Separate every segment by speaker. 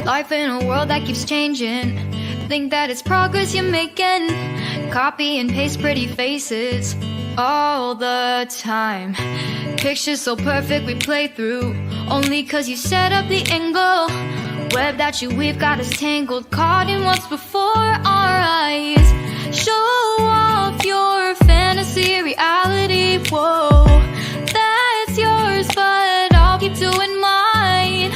Speaker 1: Life in a world that keeps changing. Think that it's progress you're making. Copy and paste pretty faces all the time. Pictures so perfect we play through, only cause you set up the angle. Web that you weave got us tangled, caught in what's before our eyes. Show off your fantasy reality, whoa, that's yours, but I'll keep doing mine.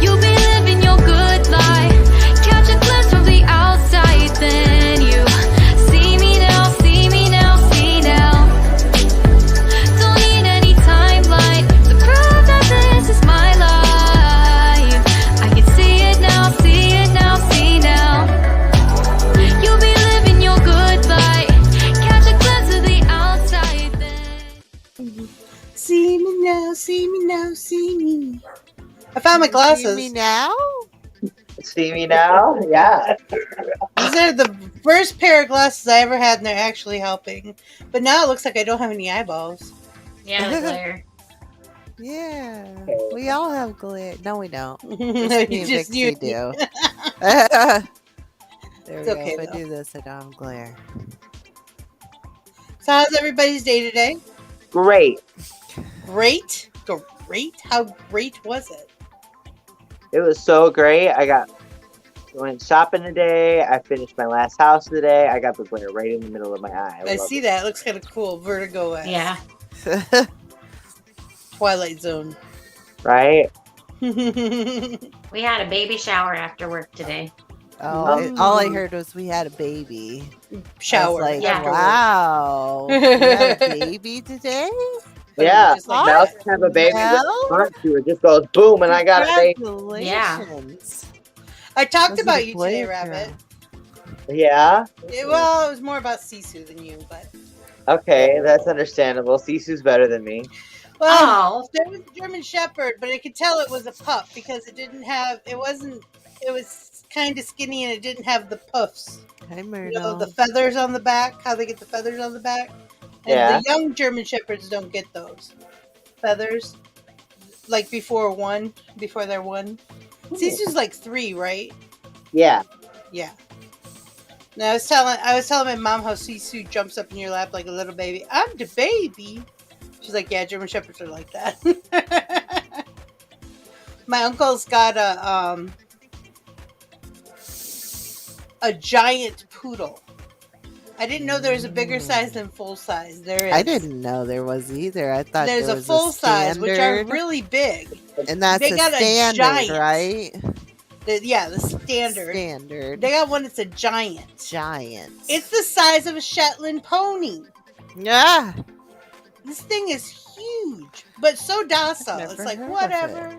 Speaker 1: You'll be living your good life, catch a glimpse from the outside, then you see me now, see me now, see now. Don't need any timeline to prove that this is my life. I can see it now, see it now, see now. You'll be living your good life, catch a glimpse of the outside, then
Speaker 2: See me now, see me now, see me. I found my glasses.
Speaker 3: See me now?
Speaker 4: See me now? Yeah.
Speaker 2: These are the first pair of glasses I ever had, and they're actually helping. But now it looks like I don't have any eyeballs.
Speaker 5: Yeah, the glare.
Speaker 3: Yeah. We all have glare. No, we don't.
Speaker 2: You just
Speaker 3: Vixy
Speaker 2: you.
Speaker 3: do. There we
Speaker 2: It's
Speaker 3: go.
Speaker 2: okay,
Speaker 3: If I
Speaker 2: though.
Speaker 3: do this, I don't have glare.
Speaker 2: So how's everybody's day today?
Speaker 4: Great.
Speaker 2: Great? Great? How great was it?
Speaker 4: It was so great. Went shopping today. I finished my last house today. I got the glare right in the middle of my eye.
Speaker 2: I see that. It looks kind of cool. Vertigo.
Speaker 5: Yeah.
Speaker 2: Twilight Zone.
Speaker 4: Right?
Speaker 5: We had a baby shower after work today.
Speaker 3: All I heard was we had a baby.
Speaker 2: Shower.
Speaker 3: I was like,
Speaker 5: Yeah.
Speaker 3: wow. We had a baby today?
Speaker 4: Yeah.
Speaker 2: Just like
Speaker 4: Mouse
Speaker 2: that.
Speaker 4: can have a baby
Speaker 3: Well?
Speaker 4: with a front to it. Just goes boom, and I got a baby.
Speaker 3: Congratulations.
Speaker 2: I talked
Speaker 3: Those are
Speaker 2: about
Speaker 3: the
Speaker 2: you today,
Speaker 3: Blake
Speaker 2: Rabbit.
Speaker 4: Yeah.
Speaker 2: Well, it was more about Sisu than you, but
Speaker 4: Okay, that's understandable. Sisu's better than me.
Speaker 2: well, there was a German Shepherd, but I could tell it was a pup because it was kind of skinny and it didn't have the puffs.
Speaker 3: Hi,
Speaker 2: You know,
Speaker 3: Myrtle.
Speaker 2: the feathers on the back, how they get the feathers on the back. And
Speaker 4: Yeah.
Speaker 2: the young German Shepherds don't get those feathers. Like before they're one. Sisu's like 3, right?
Speaker 4: Yeah.
Speaker 2: Yeah. Now I was telling my mom how Sisu jumps up in your lap like a little baby. I'm the baby. She's like, yeah, German Shepherds are like that. My uncle's got a giant poodle. I didn't know there was a bigger size than full size. There is.
Speaker 3: I didn't know there was either. I thought
Speaker 2: There's
Speaker 3: there
Speaker 2: a
Speaker 3: was
Speaker 2: full size, which are
Speaker 3: standard,
Speaker 2: really big.
Speaker 3: and that's
Speaker 2: they
Speaker 3: a
Speaker 2: got a
Speaker 3: standard,
Speaker 2: giant.
Speaker 3: right?
Speaker 2: The standard.
Speaker 3: Standard.
Speaker 2: They got one that's a giant.
Speaker 3: Giant.
Speaker 2: It's the size of a Shetland pony.
Speaker 3: Yeah.
Speaker 2: This thing is huge, but so docile.
Speaker 3: Never
Speaker 2: It's like,
Speaker 3: heard of
Speaker 2: whatever.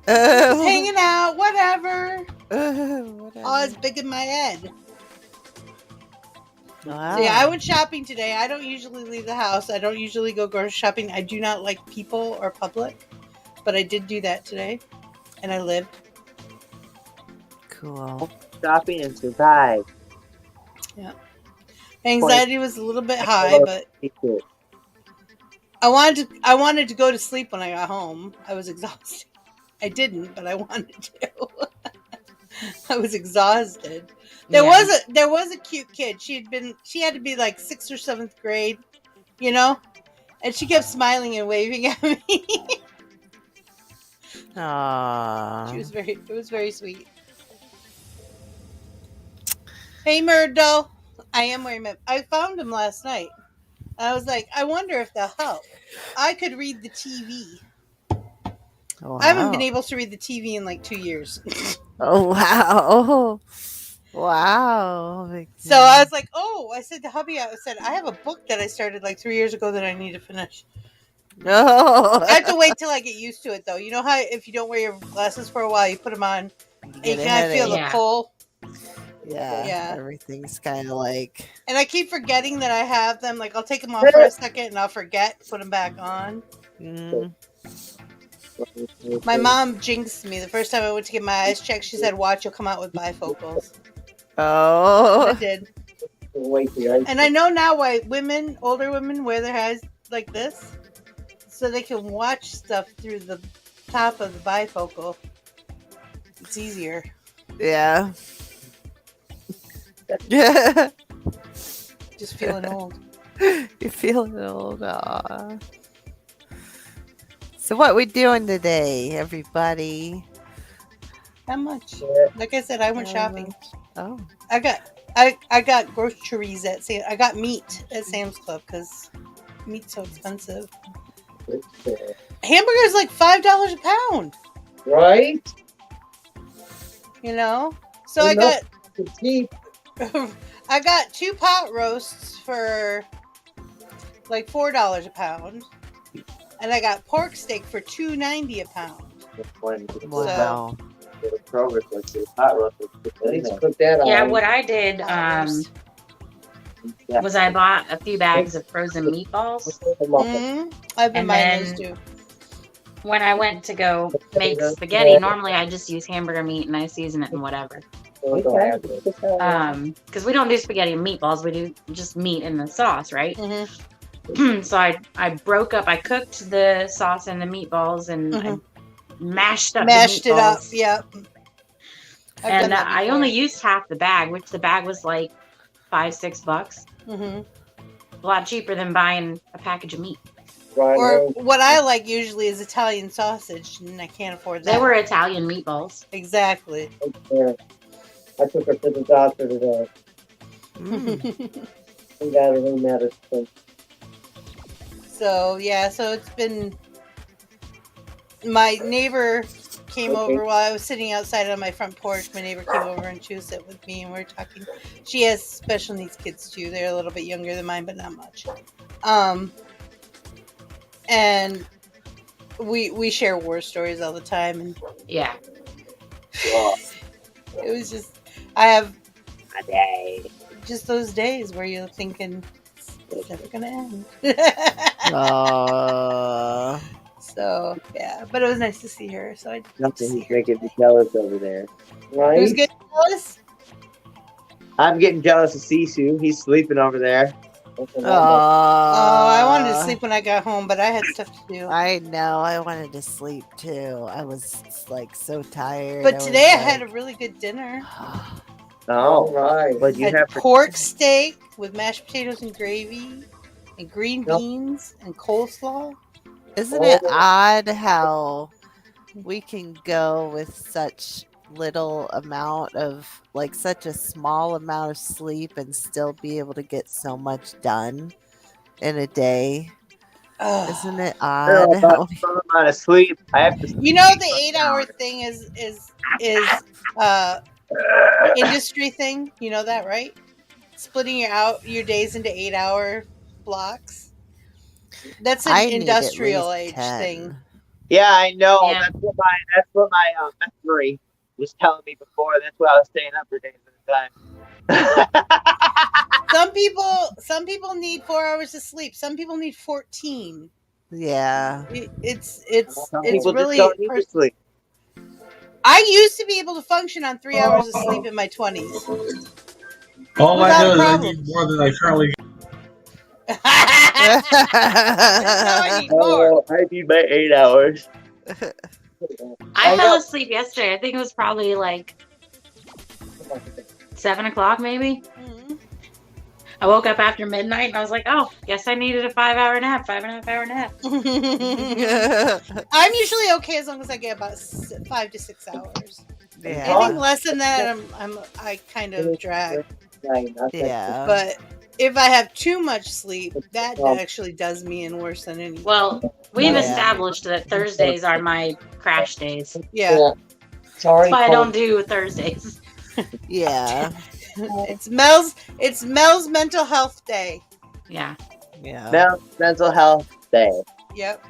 Speaker 3: Oh,
Speaker 2: Hanging out, whatever.
Speaker 3: whatever.
Speaker 2: Oh, it's big in my head.
Speaker 3: Wow.
Speaker 2: So yeah, I went shopping today. I don't usually leave the house. I don't usually go grocery shopping. I do not like people or public, but I did do that today, and I lived.
Speaker 3: Cool.
Speaker 4: Shopping and survive.
Speaker 2: Anxiety was a little bit high, but I wanted to go to sleep when I got home. I was exhausted. I didn't, but I wanted to. I was exhausted. There was a cute kid. She had to be like 6th or 7th grade, you know, and she kept smiling and waving at me.
Speaker 3: Aww.
Speaker 2: It was very sweet. Hey Myrtle, I am wearing I found him last night. I was like, I wonder if they'll help. I could read the TV.
Speaker 3: Wow.
Speaker 2: I haven't been able to read the TV in like 2 years.
Speaker 3: Oh, wow. Wow.
Speaker 2: So I was like, I said to hubby, I have a book that I started like 3 years ago that I need to finish.
Speaker 3: No.
Speaker 2: I have to wait till I get used to it though. You know how if you don't wear your glasses for a while, you put them on and you kind of feel the pull?
Speaker 3: Yeah. Everything's kind of like.
Speaker 2: And I keep forgetting that I have them. Like I'll take them off for a second and I'll forget to put them back on.
Speaker 3: Mm.
Speaker 2: My mom jinxed me the first time I went to get my eyes checked. She said, "Watch, you'll come out with bifocals."
Speaker 3: Oh.
Speaker 2: I did. And I know now why older women wear their eyes like this. so they can watch stuff through the top of the bifocal. It's easier.
Speaker 3: Yeah. Yeah.
Speaker 2: Just feeling old.
Speaker 3: You're feeling old. Aw. So what we doing today, everybody?
Speaker 2: Not much. Like I said, I went shopping.
Speaker 3: Oh.
Speaker 2: I got groceries at I got meat at Sam's Club because meat's so expensive. Hamburgers like $5 a pound.
Speaker 4: Right?
Speaker 2: You know, so I got I got 2 pot roasts for like $4 a pound, and I got pork steak for $2.90 a pound.
Speaker 3: Wow.
Speaker 5: Yeah, what I did
Speaker 2: Roast.
Speaker 5: was I bought a few bags of frozen meatballs.
Speaker 2: I've been
Speaker 5: And
Speaker 2: buying those
Speaker 5: then-
Speaker 2: too.
Speaker 5: When I went to go make spaghetti, normally I just use hamburger meat and I season it and whatever. Because we don't do spaghetti and meatballs, we do just meat in the sauce, right?
Speaker 2: Mm-hmm.
Speaker 5: So I broke up, I cooked the sauce and the meatballs and I mashed up
Speaker 2: Mashed
Speaker 5: the
Speaker 2: it up.
Speaker 5: meatballs.
Speaker 2: Yep. I've done
Speaker 5: And
Speaker 2: that
Speaker 5: I
Speaker 2: before.
Speaker 5: only used half the bag, which the bag was like $5-6.
Speaker 2: Mhm.
Speaker 5: A lot cheaper than buying a package of meat.
Speaker 2: Or what I like usually is Italian sausage, and I can't afford that.
Speaker 5: They were Italian meatballs.
Speaker 2: Exactly.
Speaker 4: I took her to the doctor today. We got her new medicine.
Speaker 2: So yeah, so it's been. My neighbor came over while I was sitting outside on my front porch. My neighbor came over and she was sitting with me, and we were talking. She has special needs kids too. They're a little bit younger than mine, but not much. And we share war stories all the time, and
Speaker 5: Yeah.
Speaker 2: it was just I have just those days where you're thinking it's never gonna end.
Speaker 3: Aw.
Speaker 2: So yeah, but it was nice to see her. So I did see
Speaker 4: Nothing's
Speaker 2: her.
Speaker 4: making me jealous over there.
Speaker 2: Who's
Speaker 4: Right?
Speaker 2: getting jealous?
Speaker 4: I'm getting jealous of Sisu. He's sleeping over there.
Speaker 2: Oh, I wanted to sleep when I got home, but I had stuff to do.
Speaker 3: I know. I wanted to sleep too. I was like so tired.
Speaker 2: But today I
Speaker 3: was
Speaker 2: had a really good dinner.
Speaker 4: Oh, right. But you
Speaker 2: Had
Speaker 4: have
Speaker 2: pork steak with mashed potatoes and gravy, and green beans and coleslaw.
Speaker 3: Isn't it odd how we can go with such little amount of like such a small amount of sleep and still be able to get so much done in a day?
Speaker 2: Ugh.
Speaker 3: Isn't it
Speaker 4: some
Speaker 3: odd? How
Speaker 4: amount of sleep. I have to.
Speaker 2: You know the 8-hour thing is industry thing. You know that, right? Splitting your days into 8-hour blocks. That's an
Speaker 3: I need at
Speaker 2: industrial
Speaker 3: least
Speaker 2: age
Speaker 3: 10.
Speaker 2: thing.
Speaker 4: Yeah, I know.
Speaker 5: Yeah.
Speaker 4: That's what my memory was telling me before. That's why I was staying up for days at a time.
Speaker 2: Some people need 4 hours of sleep. Some people need 14.
Speaker 3: Yeah.
Speaker 2: It's
Speaker 4: Some people
Speaker 2: really.
Speaker 4: just don't need to sleep.
Speaker 2: I used to be able to function on 3 hours of sleep in my 20s.
Speaker 6: All
Speaker 2: Without
Speaker 6: I know is I
Speaker 2: problem.
Speaker 6: need more than I currently
Speaker 2: Now I need more.
Speaker 4: Oh, I need my 8 hours.
Speaker 5: I fell asleep yesterday. I think it was probably like 7 o'clock maybe.
Speaker 2: Mhm.
Speaker 5: I woke up after midnight and I was like, oh, guess I needed a 5-hour nap, 5.5 hour nap.
Speaker 2: I'm usually okay as long as I get about 5 to 6 hours.
Speaker 3: Yeah.
Speaker 2: Anything less than that, I kind of drag.
Speaker 3: Yeah.
Speaker 2: But if I have too much sleep, that actually does me in worse than anything.
Speaker 5: Well, we've
Speaker 3: Yeah.
Speaker 5: established that Thursdays are my crash days.
Speaker 2: Yeah,
Speaker 4: Sorry.
Speaker 5: That's why I don't do Thursdays.
Speaker 3: Yeah.
Speaker 2: it's Mel's mental health day.
Speaker 5: Yeah.
Speaker 3: Yeah.
Speaker 4: Mental health day.
Speaker 2: Yep.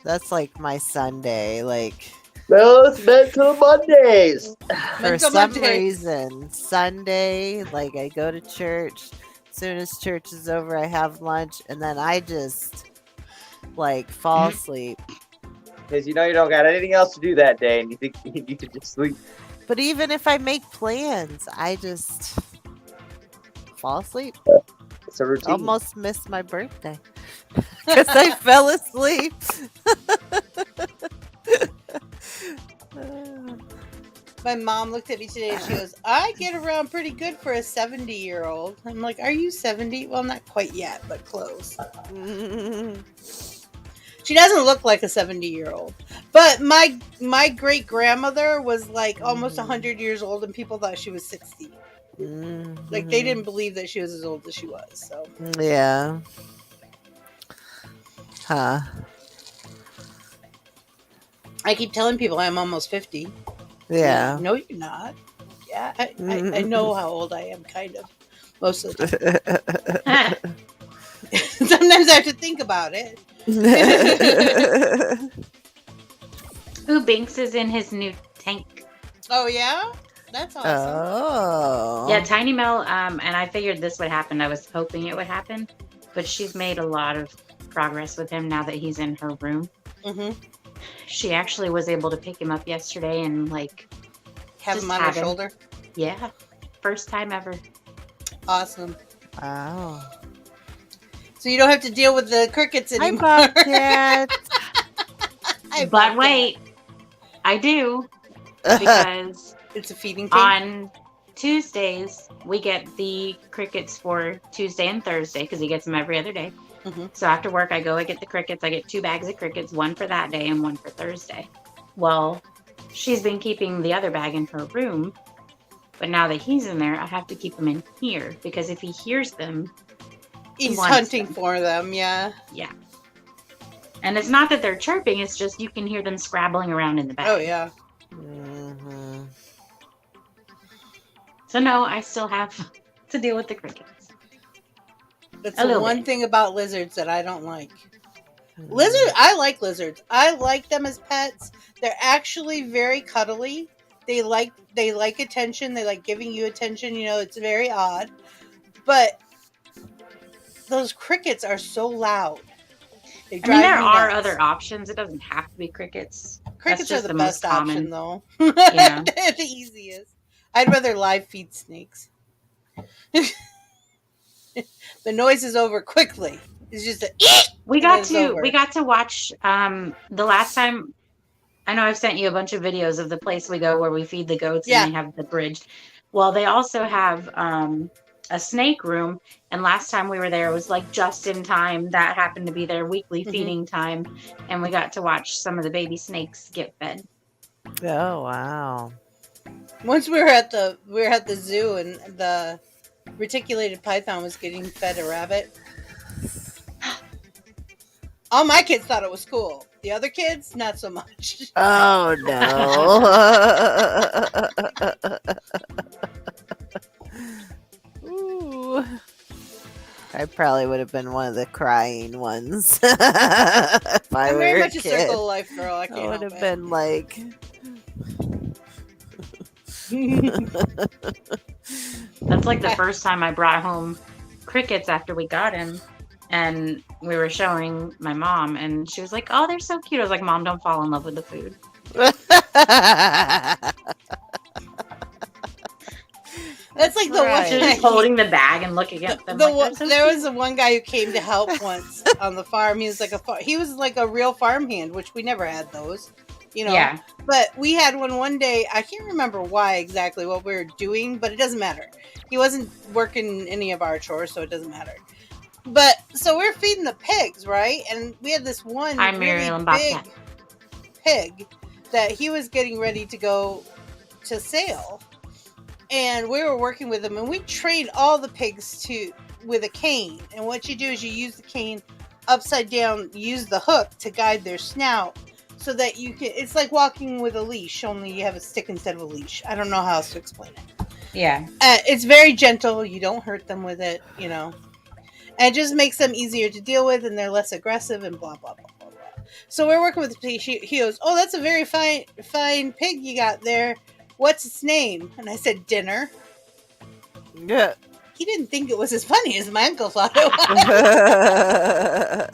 Speaker 3: That's like my Sunday. Like
Speaker 4: Those mental Mondays.
Speaker 3: for
Speaker 2: Mental
Speaker 3: some
Speaker 2: Monday.
Speaker 3: reason, Sunday, like I go to church. As soon as church is over, I have lunch, and then I just like fall asleep.
Speaker 4: Because you know you don't got anything else to do that day, and you think you could just sleep.
Speaker 3: But even if I make plans, I just fall asleep.
Speaker 4: It's a routine.
Speaker 3: Almost missed my birthday because I fell asleep.
Speaker 2: My mom looked at me today and she goes, I get around pretty good for a 70-year-old. I'm like, are you 70? Well, not quite yet, but close. She doesn't look like a 70-year-old. But my great-grandmother was like almost 100 years old and people thought she was 60. Like, they didn't believe that she was as old as she was. So
Speaker 3: Yeah. Huh.
Speaker 2: I keep telling people I'm almost 50.
Speaker 3: Yeah.
Speaker 2: No, you're not. Yeah, I know how old I am, kind of. Most of the time. Sometimes I have to think about it.
Speaker 5: Ooh, Binks is in his new tank.
Speaker 2: Oh, yeah? That's awesome.
Speaker 3: Oh.
Speaker 5: Yeah, Tiny Mel, and I figured this would happen. I was hoping it would happen. But she's made a lot of progress with him now that he's in her room.
Speaker 2: Mm-hmm.
Speaker 5: She actually was able to pick him up yesterday and, like...
Speaker 2: Have him on her shoulder?
Speaker 5: Yeah. First time ever.
Speaker 2: Awesome.
Speaker 3: Wow.
Speaker 2: So you don't have to deal with the crickets anymore.
Speaker 3: Hi, Bobcat.
Speaker 5: But wait, I do. Because
Speaker 2: it's a feeding tank.
Speaker 5: on Tuesdays, we get the crickets for Tuesday and Thursday because he gets them every other day.
Speaker 2: Mm-hmm.
Speaker 5: So after work, I go, I get the crickets. I get 2 bags of crickets, one for that day and one for Thursday. Well, she's been keeping the other bag in her room. But now that he's in there, I have to keep them in here because if he hears them,
Speaker 2: he's
Speaker 5: wants
Speaker 2: hunting
Speaker 5: them.
Speaker 2: for them, yeah.
Speaker 5: Yeah. And it's not that they're chirping, it's just you can hear them scrabbling around in the bag.
Speaker 2: Oh, yeah.
Speaker 3: Mm-hmm.
Speaker 5: So no, I still have to deal with the crickets.
Speaker 2: That's
Speaker 5: A
Speaker 2: the
Speaker 5: little
Speaker 2: one
Speaker 5: bit.
Speaker 2: thing about lizards that I don't like. Lizard, I like lizards. I like them as pets. They're actually very cuddly. They like attention. They like giving you attention. You know, it's very odd. But those crickets are so loud. They
Speaker 5: I mean,
Speaker 2: drive
Speaker 5: there
Speaker 2: me
Speaker 5: are
Speaker 2: nuts.
Speaker 5: other options. It doesn't have to be crickets.
Speaker 2: Crickets are
Speaker 5: just
Speaker 2: the
Speaker 5: the
Speaker 2: best
Speaker 5: most
Speaker 2: option,
Speaker 5: common.
Speaker 2: though.
Speaker 5: Yeah.
Speaker 2: They're the easiest. I'd rather live feed snakes. The noise is over quickly. It's just a
Speaker 5: We
Speaker 2: and
Speaker 5: got
Speaker 2: it's
Speaker 5: to
Speaker 2: over.
Speaker 5: watch the last time. I know I've sent you a bunch of videos of the place we go where we feed the goats
Speaker 2: Yeah.
Speaker 5: and they have the bridge. Well, they also have a snake room, and last time we were there it was like just in time. That happened to be their weekly feeding time, and we got to watch some of the baby snakes get fed.
Speaker 3: Oh, wow.
Speaker 2: Once we were at the zoo and the reticulated python was getting fed a rabbit. All my kids thought it was cool. The other kids, not so much.
Speaker 3: Oh, no. Ooh. I probably would have been one of the crying ones if I
Speaker 2: I'm
Speaker 3: were
Speaker 2: very
Speaker 3: a
Speaker 2: much a
Speaker 3: kid.
Speaker 2: circle of life girl. I
Speaker 3: I
Speaker 2: can't
Speaker 3: would
Speaker 2: help
Speaker 3: have been like,
Speaker 5: That's like the first time I brought home crickets after we got him, and we were showing my mom, and she was like, "Oh, they're so cute." I was like, "Mom, don't fall in love with the food."
Speaker 2: That's like the one.
Speaker 5: She was just holding the bag and looking at them.
Speaker 2: There was the one guy who came to help once on the farm. He was like a real farmhand, which we never had those, you know.
Speaker 5: Yeah.
Speaker 2: But we had one day. I can't remember why exactly what we were doing, but it doesn't matter. He wasn't working any of our chores, so it doesn't matter. But so we're feeding the pigs, right? And we had this one really big pig that he was getting ready to go to sale. And we were working with him, and we trained all the pigs with a cane. And what you do is you use the cane upside down, use the hook to guide their snout, so that you can. It's like walking with a leash, only you have a stick instead of a leash. I don't know how else to explain it.
Speaker 5: Yeah,
Speaker 2: it's very gentle. You don't hurt them with it, you know. And it just makes them easier to deal with, and they're less aggressive, and blah blah blah blah blah. So we're working with the pig. He goes, "Oh, that's a very fine pig you got there. What's its name?" And I said, "Dinner."
Speaker 3: Yeah.
Speaker 2: He didn't think it was as funny as my uncle thought it was.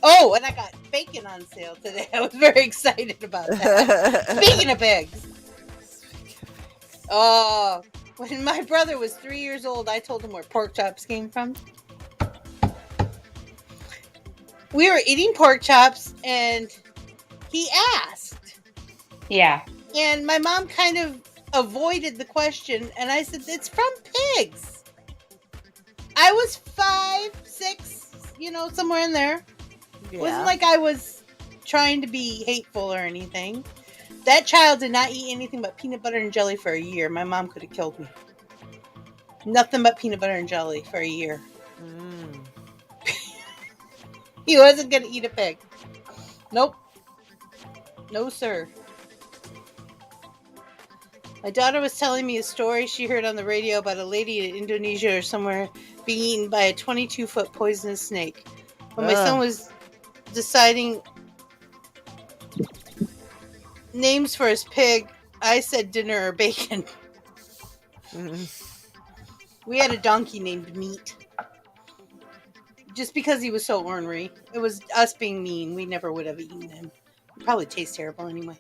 Speaker 2: Oh, and I got bacon on sale today. I was very excited about that. Speaking of pigs. Oh, when my brother was 3 years old, I told him where pork chops came from. we were eating pork chops, and he asked.
Speaker 5: Yeah.
Speaker 2: And my mom kind of avoided the question, and I said, it's from pigs. I was 5, 6, somewhere in there. It wasn't like I was trying to be hateful or anything. That child did not eat anything but peanut butter and jelly for a year. My mom could have killed me. Nothing but peanut butter and jelly for a year.
Speaker 3: Mm.
Speaker 2: He wasn't going to eat a pig. Nope. No, sir. My daughter was telling me a story she heard on the radio about a lady in Indonesia or somewhere being eaten by a 22-foot poisonous snake. When my son was deciding names for his pig, I said dinner or bacon. We had a donkey named Meat. Just because he was so ornery. It was us being mean. We never would have eaten him. He'd probably taste terrible anyway.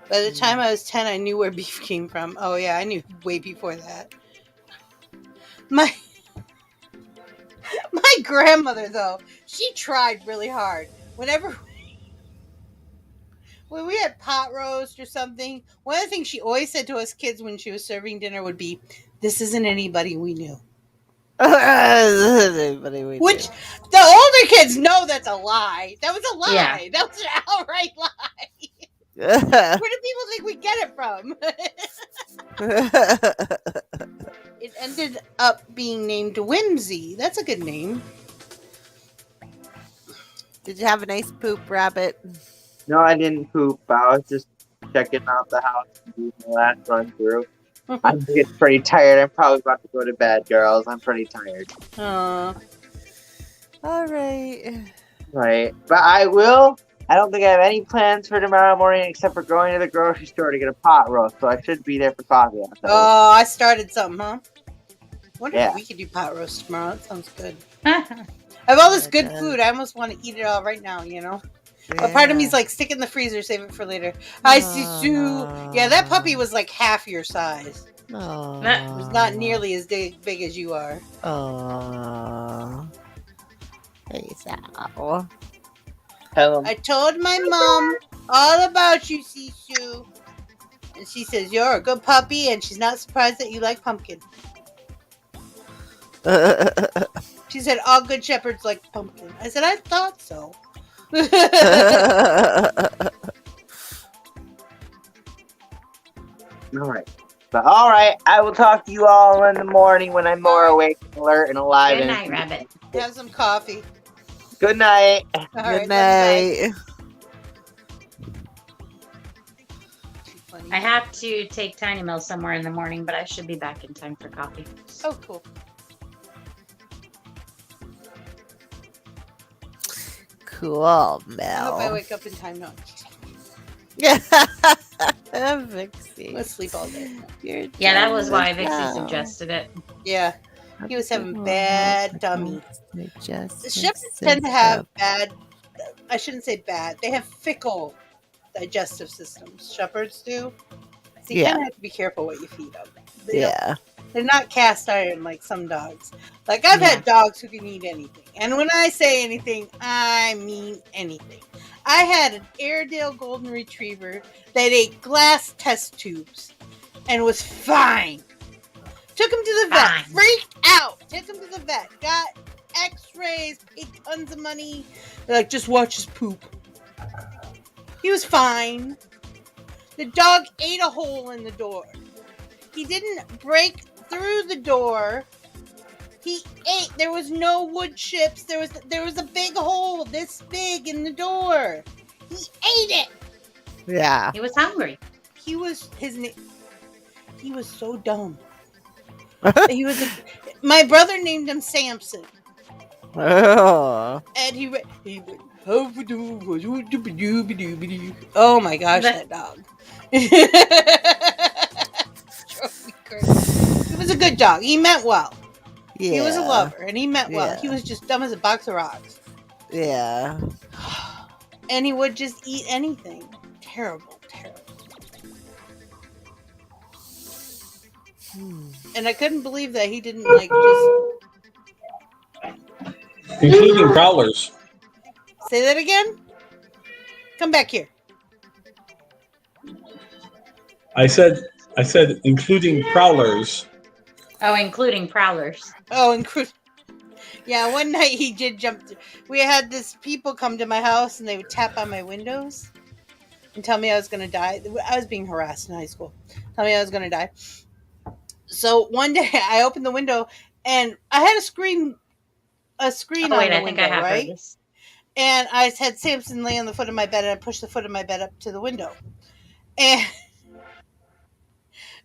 Speaker 2: By the time I was 10, I knew where beef came from. Oh yeah, I knew way before that. My grandmother, though, she tried really hard. When we had pot roast or something, one of the things she always said to us kids when she was serving dinner would be, "This isn't anybody we knew." Which the older kids know that's a lie. That was a lie.
Speaker 5: Yeah.
Speaker 2: That was an outright lie. Where do people think we get it from? It ended up being named Whimsy. That's a good name.
Speaker 3: Did you have a nice poop, Rabbit?
Speaker 4: No, I didn't poop. I was just checking out the house and doing the last run through. I'm getting pretty tired. I'm probably about to go to bed, girls. I'm pretty tired.
Speaker 3: All right.
Speaker 4: Right. But I don't think I have any plans for tomorrow morning except for going to the grocery store to get a pot roast. So I should be there for coffee.
Speaker 2: Oh, I started something, huh? Wonder
Speaker 4: Yeah.
Speaker 2: if we could do pot roast tomorrow. That sounds good. I have all this good food. I almost want to eat it all right now, But part of me is like, stick it in the freezer, save it for later. Hi, Sisu. Yeah, that puppy was like half your size. It was not nearly as big as you are.
Speaker 3: Hey, Sal.
Speaker 2: I told my mom all about you, Sisu. And she says, you're a good puppy, and she's not surprised that you like pumpkin. She said, all good shepherds like pumpkin. I said, I thought so.
Speaker 4: All right. I will talk to you all in the morning when I'm more awake, alert, and alive.
Speaker 5: Good night, Rabbit.
Speaker 2: Have some coffee.
Speaker 4: Good night.
Speaker 2: All right,
Speaker 3: Good night.
Speaker 5: I have to take Tiny Mill somewhere in the morning, but I should be back in time for coffee.
Speaker 2: Oh, cool.
Speaker 3: Cool, Mel.
Speaker 2: I hope I wake up in time. No,
Speaker 3: Vixy.
Speaker 2: let's sleep all day.
Speaker 5: Yeah, that was why Vixy suggested it.
Speaker 2: Yeah, he was having bad tummy. The
Speaker 3: Shepherds
Speaker 2: shepherds tend to have bad, I shouldn't say bad, they have fickle digestive systems. Shepherds do. So you kind of have to be careful what you feed them. They're not cast iron like some dogs. Like, I've had dogs who can eat anything. And when I say anything, I mean anything. I had an Airedale Golden Retriever that ate glass test tubes and was fine. Took him to the vet. Freaked out. Took him to the vet. Got x-rays. Paid tons of money. They're like, just watch his poop. He was fine. The dog ate a hole in the door. He didn't break through the door. He ate. There was no wood chips. There was a big hole this big in the door. He ate it.
Speaker 3: Yeah.
Speaker 5: He was hungry.
Speaker 2: He was so dumb. My brother named him Samson.
Speaker 3: Oh.
Speaker 2: And he went, oh my gosh, that dog. He was a good dog. He meant well.
Speaker 3: Yeah.
Speaker 2: He was a lover, and he meant well.
Speaker 3: Yeah.
Speaker 2: He was just dumb as a box of rocks.
Speaker 3: Yeah.
Speaker 2: And he would just eat anything. Terrible, terrible. And I couldn't believe that he didn't, like, just...
Speaker 6: Including prowlers.
Speaker 2: Say that again. Come back here.
Speaker 6: I said including prowlers.
Speaker 5: Oh, including prowlers.
Speaker 2: Oh, and yeah. One night he did jump. We had this people come to my house and they would tap on my windows and tell me I was going to die. I was being harassed in high school. Tell me I was going to die. So one day I opened the window and I had a screen
Speaker 5: Oh
Speaker 2: on
Speaker 5: wait,
Speaker 2: the
Speaker 5: I think
Speaker 2: window,
Speaker 5: I have
Speaker 2: right?
Speaker 5: heard this.
Speaker 2: And I had Samson lay on the foot of my bed, and I pushed the foot of my bed up to the window. And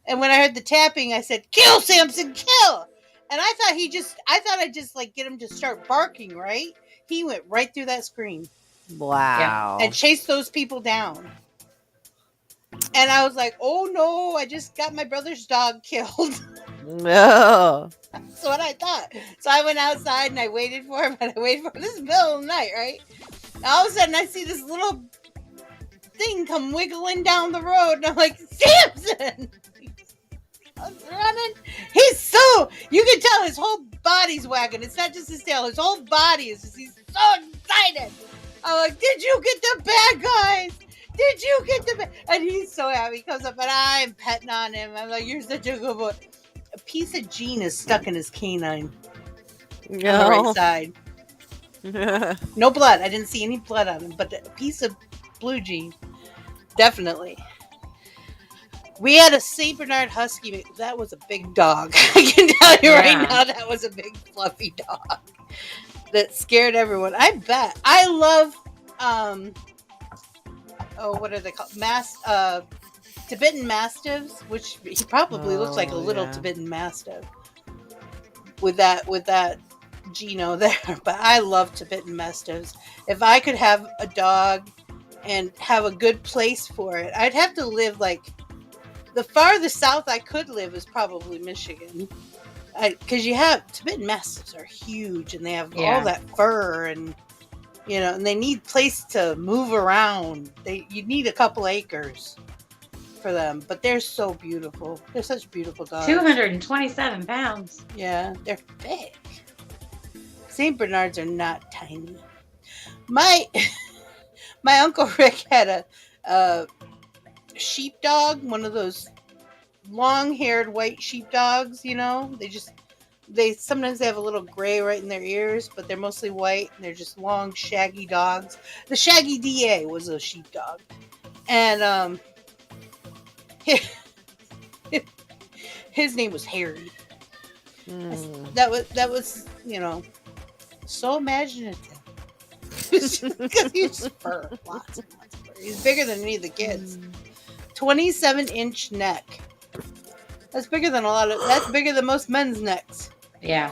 Speaker 2: when I heard the tapping, I said, "Kill, Samson, kill!" And I thought I'd just like get him to start barking, right? He went right through that screen
Speaker 3: Wow.
Speaker 2: and chased those people down. And I was like, "Oh no, I just got my brother's dog killed."
Speaker 3: No.
Speaker 2: That's what I thought. So I went outside and I waited for him, and I waited for him. This is the middle of the night, right? And all of a sudden, I see this little thing come wiggling down the road, and I'm like, "Samson!" I was running. You can tell his whole body's wagging. It's not just his tail. His whole body is just, he's so excited. I'm like, "Did you get the bad guys? Did you get the bad?" And he's so happy. He comes up and I'm petting on him. I'm like, "You're such a good boy." A piece of gene is stuck in his canine on the right side. No blood. I didn't see any blood on him, but a piece of blue gene. Definitely. We had a St. Bernard Husky. That was a big dog. I can tell you right now, that was a big fluffy dog that scared everyone. I bet. I love, what are they called? Tibetan Mastiffs, which he probably looks like a little Tibetan Mastiff with that Gino there. But I love Tibetan Mastiffs. If I could have a dog and have a good place for it, I'd have to live like the farthest south I could live is probably Michigan. Because you have Tibetan Mastiffs are huge and they have all that fur and and they need place to move around. You need a couple acres for them, but they're so beautiful. They're such beautiful dogs.
Speaker 5: 227 pounds.
Speaker 2: Yeah, they're big. St. Bernards are not tiny. My Uncle Rick had a sheepdog, one of those long-haired white sheepdogs. They sometimes have a little gray right in their ears, but they're mostly white and they're just long, shaggy dogs. The Shaggy DA was a sheepdog, and his name was Harry. That was so imaginative because he's fur, lots and lots of fur. He's bigger than any of the kids. 27-inch neck. That's bigger than that's bigger than most men's necks.
Speaker 5: Yeah.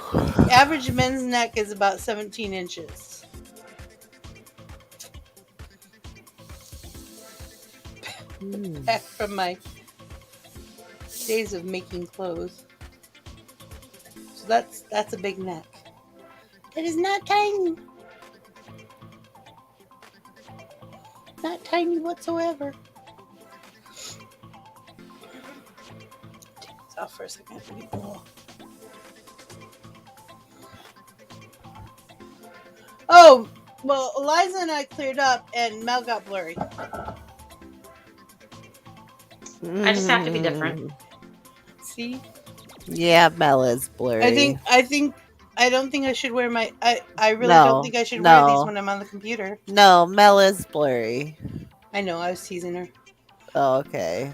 Speaker 2: Average men's neck is about 17 inches. Back from my days of making clothes. So that's a big neck. That is not tiny. Not tiny whatsoever. Take this off for a second. Oh, well, Eliza and I cleared up and Mel got blurry.
Speaker 5: I just have to be different.
Speaker 2: See?
Speaker 3: Yeah, Mel is blurry.
Speaker 2: I don't think I should wear my. I really don't think I should wear these when I'm on the computer.
Speaker 3: No, Mel is blurry.
Speaker 2: I know. I was teasing her.
Speaker 3: Oh, okay.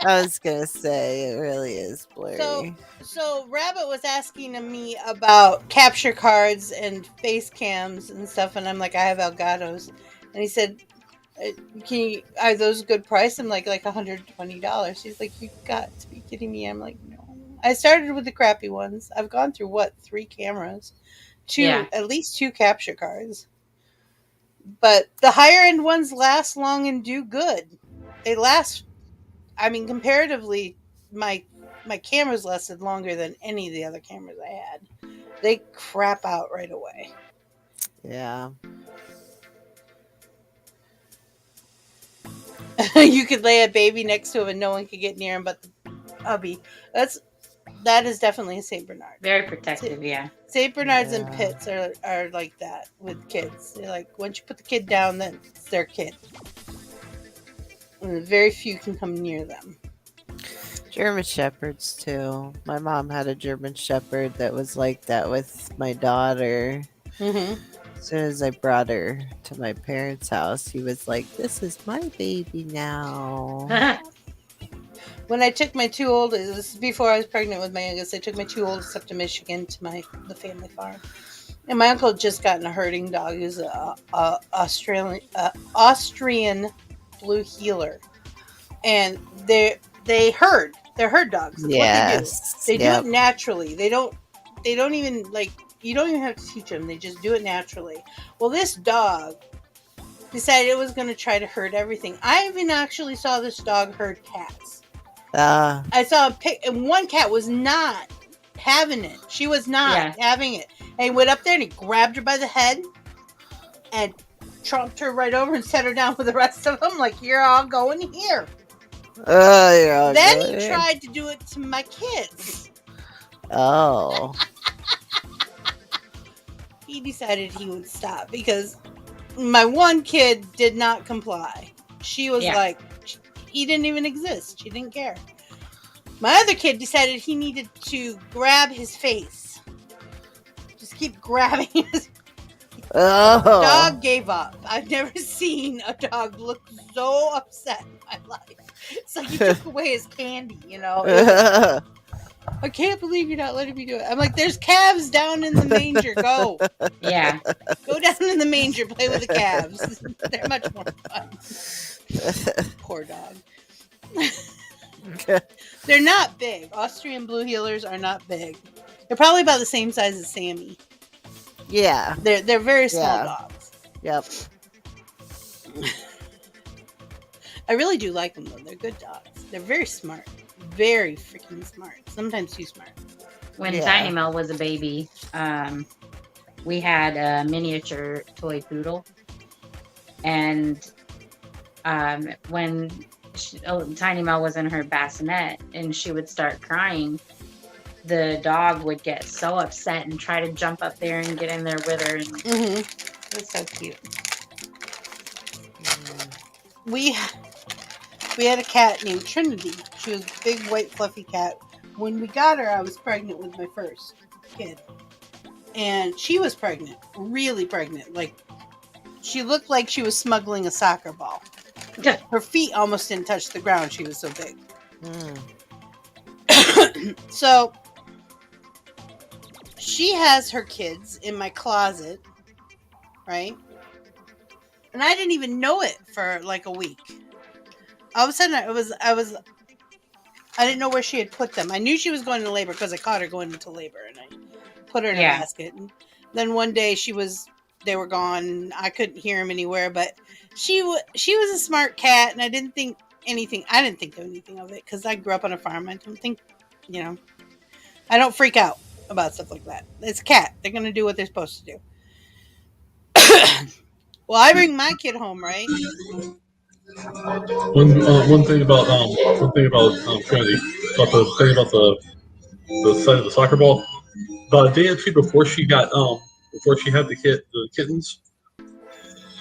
Speaker 3: I was gonna say it really is blurry.
Speaker 2: So Rabbit was asking me about capture cards and face cams and stuff, and I'm like, I have Elgato's, and he said, are those a good price? I'm like $120. He's like, "You got to be kidding me." I'm like, "No." I started with the crappy ones. I've gone through 3 cameras, at least 2 capture cards. But the higher end ones last long and do good. They last. I mean, comparatively, my cameras lasted longer than any of the other cameras I had. They crap out right away.
Speaker 3: Yeah.
Speaker 2: You could lay a baby next to him and no one could get near him but the hubby. That is definitely a Saint Bernard.
Speaker 5: Very protective, yeah.
Speaker 2: Saint Bernards and
Speaker 3: Yeah.
Speaker 2: pits are like that with kids. They're like, once you put the kid down, then it's their kid. And very few can come near them.
Speaker 3: German Shepherds too. My mom had a German Shepherd that was like that with my daughter.
Speaker 2: Mm-hmm.
Speaker 3: As soon as I brought her to my parents' house, he was like, "This is my baby now."
Speaker 2: When I took my two oldest, this is before I was pregnant with my youngest, I took my two oldest up to Michigan to the family farm. And my uncle had just gotten a herding dog. He was a Austrian blue heeler. And they herd. They're herd dogs. That's
Speaker 3: Yes.
Speaker 2: what they do. They do it naturally. They don't even, like, you don't even have to teach them. They just do it naturally. Well, this dog decided it was going to try to herd everything. I even actually saw this dog herd cats. I saw a pic, and one cat was not having it. She was not having it. And he went up there and he grabbed her by the head and trumped her right over and set her down with the rest of them. Like, you're all going here. Then he tried to do it to my kids.
Speaker 3: Oh.
Speaker 2: He decided he would stop because my one kid did not comply. She was like, he didn't even exist. She didn't care. My other kid decided he needed to grab his face. Just keep grabbing his
Speaker 3: Oh.
Speaker 2: Dog gave up. I've never seen a dog look so upset in my life. It's like he took away his candy, you know? I can't believe you're not letting me do it. I'm like, there's calves down in the manger. Go.
Speaker 5: Yeah.
Speaker 2: Go down in the manger. Play with the calves. They're much more fun. Poor dog. They're not big. Austrian blue heelers are not big. They're probably about the same size as Sammy.
Speaker 3: Yeah.
Speaker 2: They're very small dogs.
Speaker 3: Yep.
Speaker 2: I really do like them, though. They're good dogs. They're very smart. Very freaking smart. Sometimes too smart.
Speaker 5: When Tiny Mel was a baby, we had a miniature toy poodle. And when Tiny Mel was in her bassinet and she would start crying, the dog would get so upset and try to jump up there and get in there with her. And it was so cute.
Speaker 2: We had a cat named Trinity. She was a big, white, fluffy cat. When we got her, I was pregnant with my first kid. And she was pregnant. Really pregnant. Like, she looked like she was smuggling a soccer ball. Her feet almost didn't touch the ground. She was so big. So, she has her kids in my closet, right? And I didn't even know it for like a week. All of a sudden, I didn't know where she had put them. I knew she was going into labor because I caught her going into labor, and I put her in a basket. And then one day they were gone. I couldn't hear them anywhere, but she was a smart cat, and I didn't think anything of it because I grew up on a farm. I don't think, I don't freak out about stuff like that. It's a cat. They're going to do what they're supposed to do. Well, I bring my kid home, right?
Speaker 6: One thing about Trinity, about the thing about the side of the soccer ball. About a day or two before she had the kittens,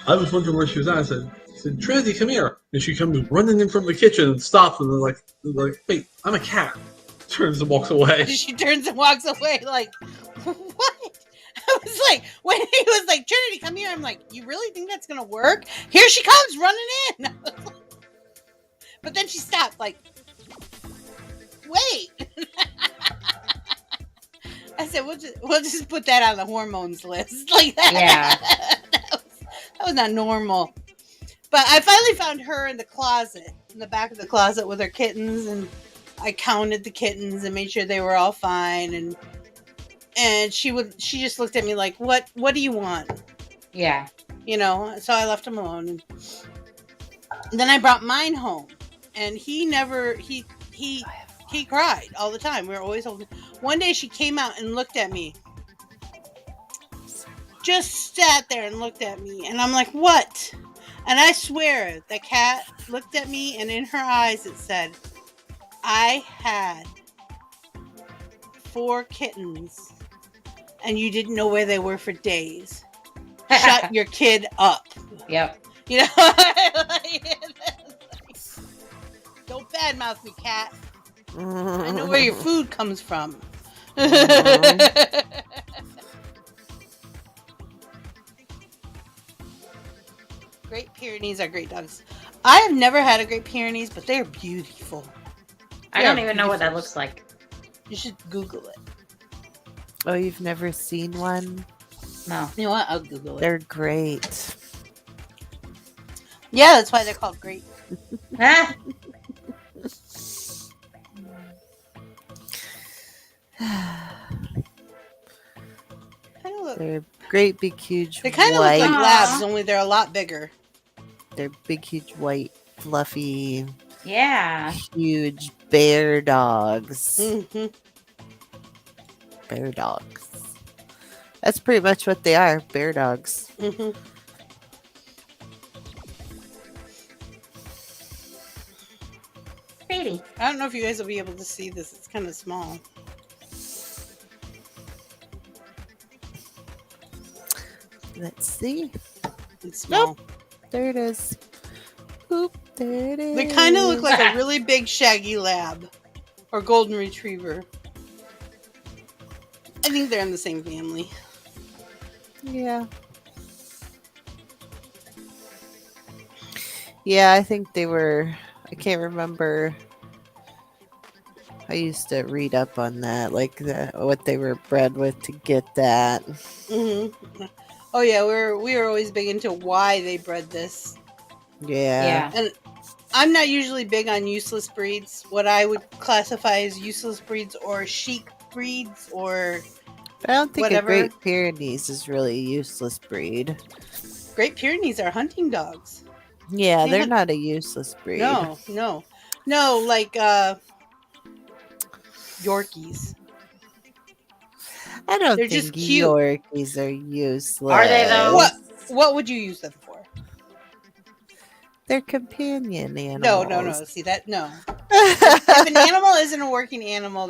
Speaker 6: I was wondering where she was at. I said, Trinity, come here, and she comes running in from the kitchen and stops, and they're like, wait, I'm a cat. Turns and walks away.
Speaker 2: She turns and walks away, like, what? I was like, when he was like, Trinity, come here. I'm like, you really think that's gonna work? Here she comes running in. But then she stopped, like, wait. I said, we'll just put that on the hormones list, like that.
Speaker 5: Yeah.
Speaker 2: that was not normal. But I finally found her in the closet, in the back of the closet with her kittens, and I counted the kittens and made sure they were all fine, and she just looked at me like, what do you want?
Speaker 5: Yeah.
Speaker 2: So I left him alone. And then I brought mine home, and he cried all the time. We were always holding. One day she came out and looked at me. Just sat there and looked at me, and I'm like, what? And I swear, the cat looked at me, and in her eyes it said, I had 4 kittens and you didn't know where they were for days, shut your kid up.
Speaker 5: Yep.
Speaker 2: You know, don't badmouth me, cat. I know where your food comes from. Great Pyrenees are great dogs. I have never had a Great Pyrenees, but they're beautiful.
Speaker 5: I don't even know what that looks like.
Speaker 2: You should Google it.
Speaker 3: Oh, you've never seen one?
Speaker 5: No.
Speaker 2: You know what? I'll Google it.
Speaker 3: They're great.
Speaker 2: Yeah, that's why they're called great.
Speaker 5: Ah,
Speaker 2: Kinda look-
Speaker 3: They're great, big, huge,
Speaker 2: They kind of look
Speaker 3: white.
Speaker 2: like
Speaker 5: Aw.
Speaker 2: labs, only they're a lot bigger.
Speaker 3: They're big, huge, white, fluffy,
Speaker 5: yeah.
Speaker 3: huge bear dogs.
Speaker 2: Mm-hmm.
Speaker 3: Bear dogs. That's pretty much what they are. Bear dogs.
Speaker 2: Mm-hmm.
Speaker 5: Pretty.
Speaker 2: I don't know if you guys will be able to see this. It's kind of small.
Speaker 3: Let's see.
Speaker 2: It's small.
Speaker 3: There it is. Oop, there it is.
Speaker 2: They kind of look like a really big shaggy lab or golden retriever. I think they're in the same family.
Speaker 3: Yeah. Yeah, I think they were. I can't remember. I used to read up on that, like what they were bred with to get that.
Speaker 2: Mm-hmm. Oh yeah, we were always big into why they bred this.
Speaker 3: Yeah.
Speaker 2: And I'm not usually big on useless breeds. What I would classify as useless breeds or chic breeds or
Speaker 3: I don't think
Speaker 2: whatever.
Speaker 3: a Great Pyrenees is really a useless breed.
Speaker 2: Great Pyrenees are hunting dogs.
Speaker 3: Yeah,
Speaker 2: They
Speaker 3: they're
Speaker 2: hunt-
Speaker 3: not a useless breed.
Speaker 2: No, like Yorkies.
Speaker 3: I don't
Speaker 2: They're
Speaker 3: think
Speaker 2: just cute.
Speaker 3: Yorkies are useless.
Speaker 5: Are they, though?
Speaker 2: What would you use them for?
Speaker 3: They're companion animals.
Speaker 2: No. See that? No. If an animal isn't a working animal,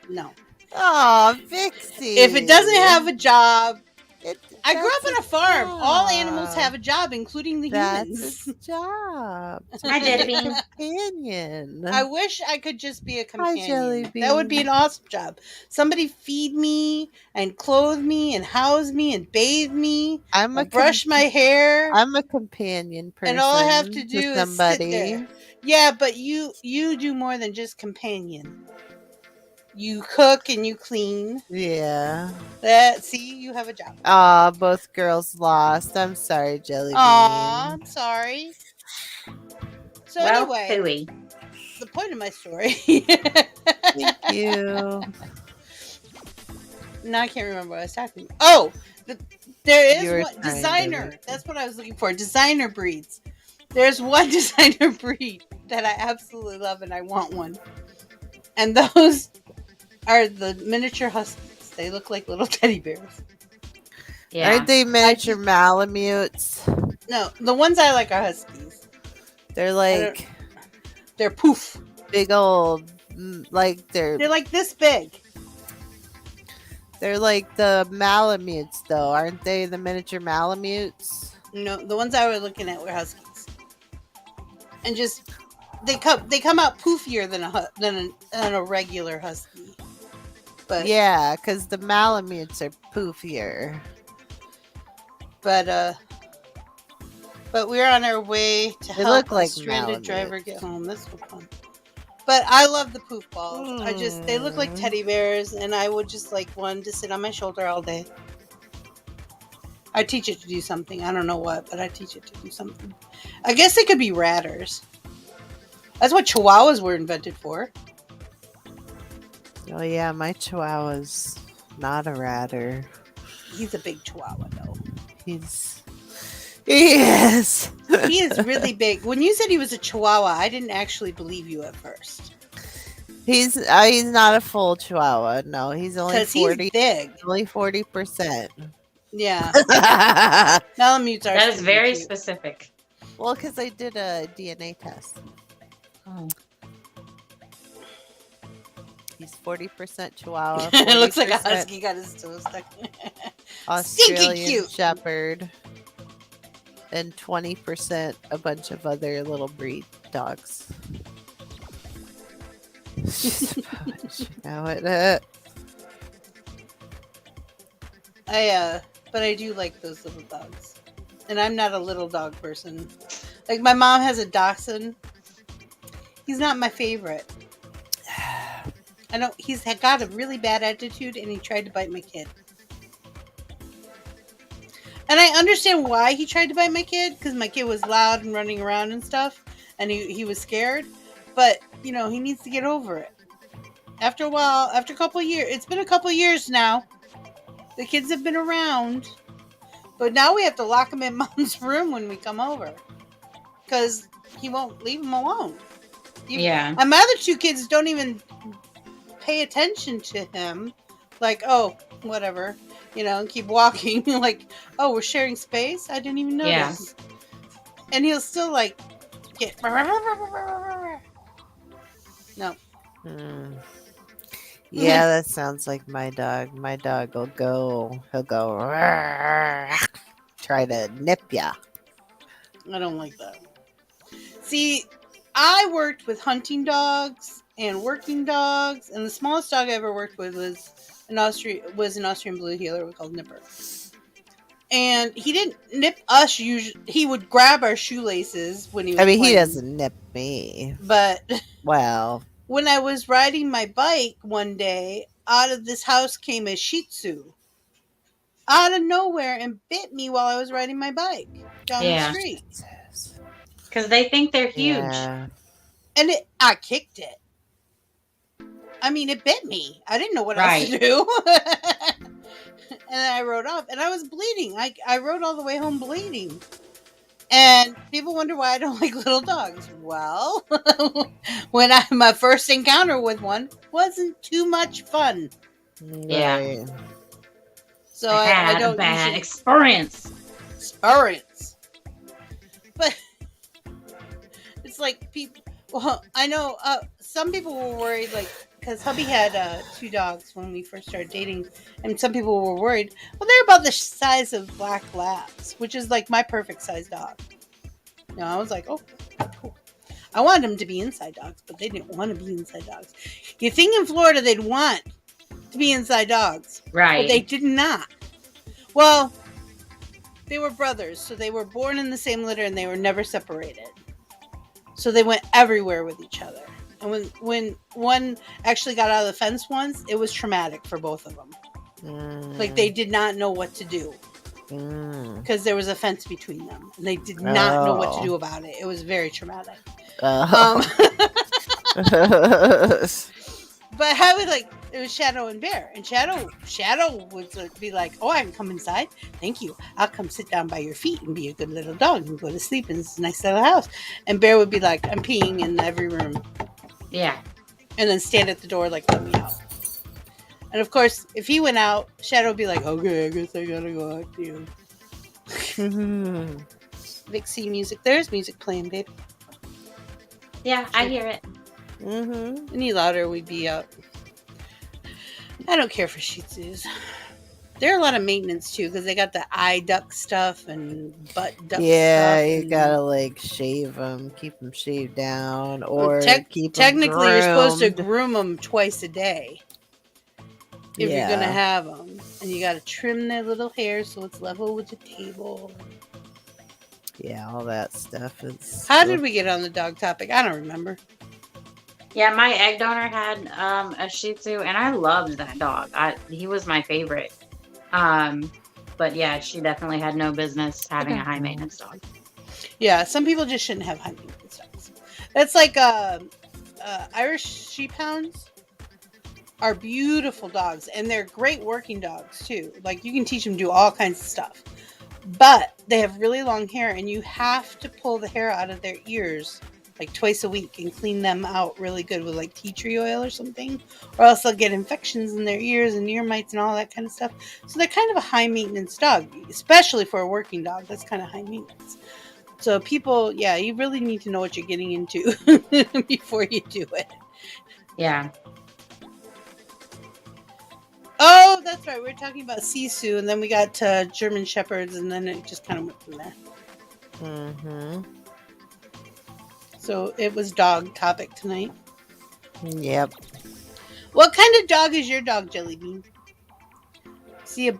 Speaker 2: no.
Speaker 3: Oh, Vixy.
Speaker 2: If it doesn't have a job,
Speaker 3: It-
Speaker 2: I grew up
Speaker 3: that's
Speaker 2: on a farm. All
Speaker 3: job.
Speaker 2: animals have a job, including the
Speaker 3: That's
Speaker 2: humans.
Speaker 3: its job.
Speaker 5: Hi, Jelly Bean.
Speaker 3: Companion.
Speaker 2: I wish I could just be a companion.
Speaker 3: Jelly
Speaker 2: That would be
Speaker 3: Bean.
Speaker 2: an awesome job. Somebody feed me and clothe me and house me and bathe me
Speaker 3: I'm a
Speaker 2: and brush my hair.
Speaker 3: I'm a companion person.
Speaker 2: And all I have to
Speaker 3: to
Speaker 2: do is sit
Speaker 3: somebody.
Speaker 2: there. Yeah, but you do more than just companion. You cook and you clean.
Speaker 3: Yeah.
Speaker 2: See, you have a job.
Speaker 3: Aw, both girls lost. I'm sorry, Jelly
Speaker 2: Aw,
Speaker 3: Bean.
Speaker 2: I'm sorry. So
Speaker 5: Well,
Speaker 2: anyway,
Speaker 5: hooey.
Speaker 2: the point of my story.
Speaker 3: Thank you.
Speaker 2: Now I can't remember what I was talking about. Oh, there
Speaker 3: You were
Speaker 2: is one
Speaker 3: trying to
Speaker 2: designer.
Speaker 3: look-
Speaker 2: That's what I was looking for. Designer breeds. There's one designer breed that I absolutely love, and I want one. And those are the miniature huskies. They look like little teddy bears.
Speaker 5: Yeah.
Speaker 3: Aren't they miniature Malamutes?
Speaker 2: No, the ones I like are huskies.
Speaker 3: They're like
Speaker 2: They're poof.
Speaker 3: big old, like
Speaker 2: They're like this big.
Speaker 3: they're like the Malamutes, though, aren't they? The miniature Malamutes.
Speaker 2: No, the ones I was looking at were huskies, and just they come out poofier than a regular husky. But
Speaker 3: Yeah, because the Malamutes are poofier.
Speaker 2: but we're on our way to
Speaker 3: They
Speaker 2: help
Speaker 3: look
Speaker 2: a
Speaker 3: like
Speaker 2: stranded driver
Speaker 3: Malamutes.
Speaker 2: get home. This was fun. But I love the poof balls. They look like teddy bears, and I would just like one to sit on my shoulder all day. I teach it to do something. I don't know what, but I teach it to do something. I guess they could be ratters. That's what chihuahuas were invented for.
Speaker 3: Oh yeah, my Chihuahua's not a ratter.
Speaker 2: He's a big chihuahua, though.
Speaker 3: He is.
Speaker 2: He is really big. When you said he was a chihuahua, I didn't actually believe you at first.
Speaker 3: He's not a full Chihuahua. No, he's only
Speaker 2: Because he's
Speaker 3: 40.
Speaker 2: big.
Speaker 3: Only 40%.
Speaker 2: Yeah. Malamutes are
Speaker 5: That is
Speaker 2: super
Speaker 5: very
Speaker 2: cute.
Speaker 5: specific.
Speaker 3: Well, because I did a DNA test.
Speaker 5: Oh.
Speaker 3: He's 40% Chihuahua,
Speaker 2: It looks like a
Speaker 3: 40%
Speaker 2: husky got his toe stuck. Stinky
Speaker 3: Australian
Speaker 2: cute.
Speaker 3: Shepherd, and 20% a bunch of other little breed dogs. She's a bunch, you know it.
Speaker 2: But I do like those little dogs. And I'm not a little dog person. Like, my mom has a dachshund. He's not my favorite. I know he's got a really bad attitude, and he tried to bite my kid. And I understand why he tried to bite my kid, because my kid was loud and running around and stuff, and he was scared. But, you know, he needs to get over it. After a while, after a couple years, it's been a couple years now. The kids have been around, but now we have to lock him in Mom's room when we come over, because he won't leave him alone.
Speaker 5: Yeah.
Speaker 2: And my other two kids don't even pay attention to him. Like, oh, whatever, you know, and keep walking. Like, oh, we're sharing space? I didn't even notice. Yeah. And he'll still, like, get... No.
Speaker 3: Yeah, that sounds like my dog. My dog will go, he'll go, try to nip ya.
Speaker 2: I don't like that. See, I worked with hunting dogs and working dogs, and the smallest dog I ever worked with was an Austrian Blue Heeler we called Nipper. And he didn't nip us usually. He would grab our shoelaces when he was playing.
Speaker 3: He doesn't nip me.
Speaker 2: But
Speaker 3: well,
Speaker 2: when I was riding my bike one day, out of this house came a Shih Tzu out of nowhere and bit me while I was riding my bike down the street.
Speaker 5: Because they think they're huge.
Speaker 3: Yeah.
Speaker 2: And I kicked it. I mean, it bit me. I didn't know what else to do. And then I rode off, and I was bleeding. I rode all the way home bleeding. And people wonder why I don't like little dogs. Well, when my first encounter with one wasn't too much fun.
Speaker 5: Yeah.
Speaker 3: Right.
Speaker 2: So
Speaker 5: I don't. A bad experience.
Speaker 2: But it's like people. Well, I know some people were worried, like, because hubby had 2 dogs when we first started dating, and some people were worried. Well, they're about the size of black labs, which is like my perfect size dog. You know, I was like, oh, cool. I wanted them to be inside dogs, but they didn't want to be inside dogs. You think in Florida they'd want to be inside dogs,
Speaker 5: right?
Speaker 2: But they did not. Well, they were brothers, so they were born in the same litter, and they were never separated. So they went everywhere with each other. And when one actually got out of the fence once, it was traumatic for both of them. Like, they did not know what to do. Because there was a fence between them. And they did not know what to do about it. It was very traumatic. But I was like, it was Shadow and Bear. And Shadow would be like, oh, I can come inside? Thank you. I'll come sit down by your feet and be a good little dog and go to sleep in this nice little house. And Bear would be like, I'm peeing in every room.
Speaker 5: Yeah.
Speaker 2: And then stand at the door like, let me out. And of course, if he went out, Shadow would be like, okay, I guess I gotta go out too. Vixy music. There's music playing, babe.
Speaker 5: Yeah, I hear it.
Speaker 2: Any louder, we'd be out. I don't care for Shih Tzus. They're a lot of maintenance too, because they got the eye duct stuff and butt duct stuff.
Speaker 3: Yeah, you gotta like shave them, keep them shaved down, or keep them
Speaker 2: technically
Speaker 3: groomed.
Speaker 2: You're supposed to groom them twice a day if you're gonna have them, and you gotta trim their little hair so it's level with the table.
Speaker 3: Yeah, all that stuff.
Speaker 2: How did we get on the dog topic? I don't remember.
Speaker 5: Yeah, my egg donor had a Shih Tzu, and I loved that dog. He was my favorite. But yeah, she definitely had no business having a high maintenance dog.
Speaker 2: Yeah, some people just shouldn't have high maintenance dogs. That's like Irish Sheephounds are beautiful dogs, and they're great working dogs too. Like, you can teach them to do all kinds of stuff. But they have really long hair, and you have to pull the hair out of their ears like twice a week and clean them out really good with like tea tree oil or something, or else they'll get infections in their ears and ear mites and all that kind of stuff. So they're kind of a high maintenance dog, especially for a working dog. That's kind of high maintenance. So people, yeah, you really need to know what you're getting into before you do it.
Speaker 5: Yeah.
Speaker 2: Oh, that's right. We were talking about Sisu, and then we got to German Shepherds, and then it just kind of went from there.
Speaker 3: Mm-hmm.
Speaker 2: So it was dog topic tonight.
Speaker 3: Yep.
Speaker 2: What kind of dog is your dog, Jellybean? See a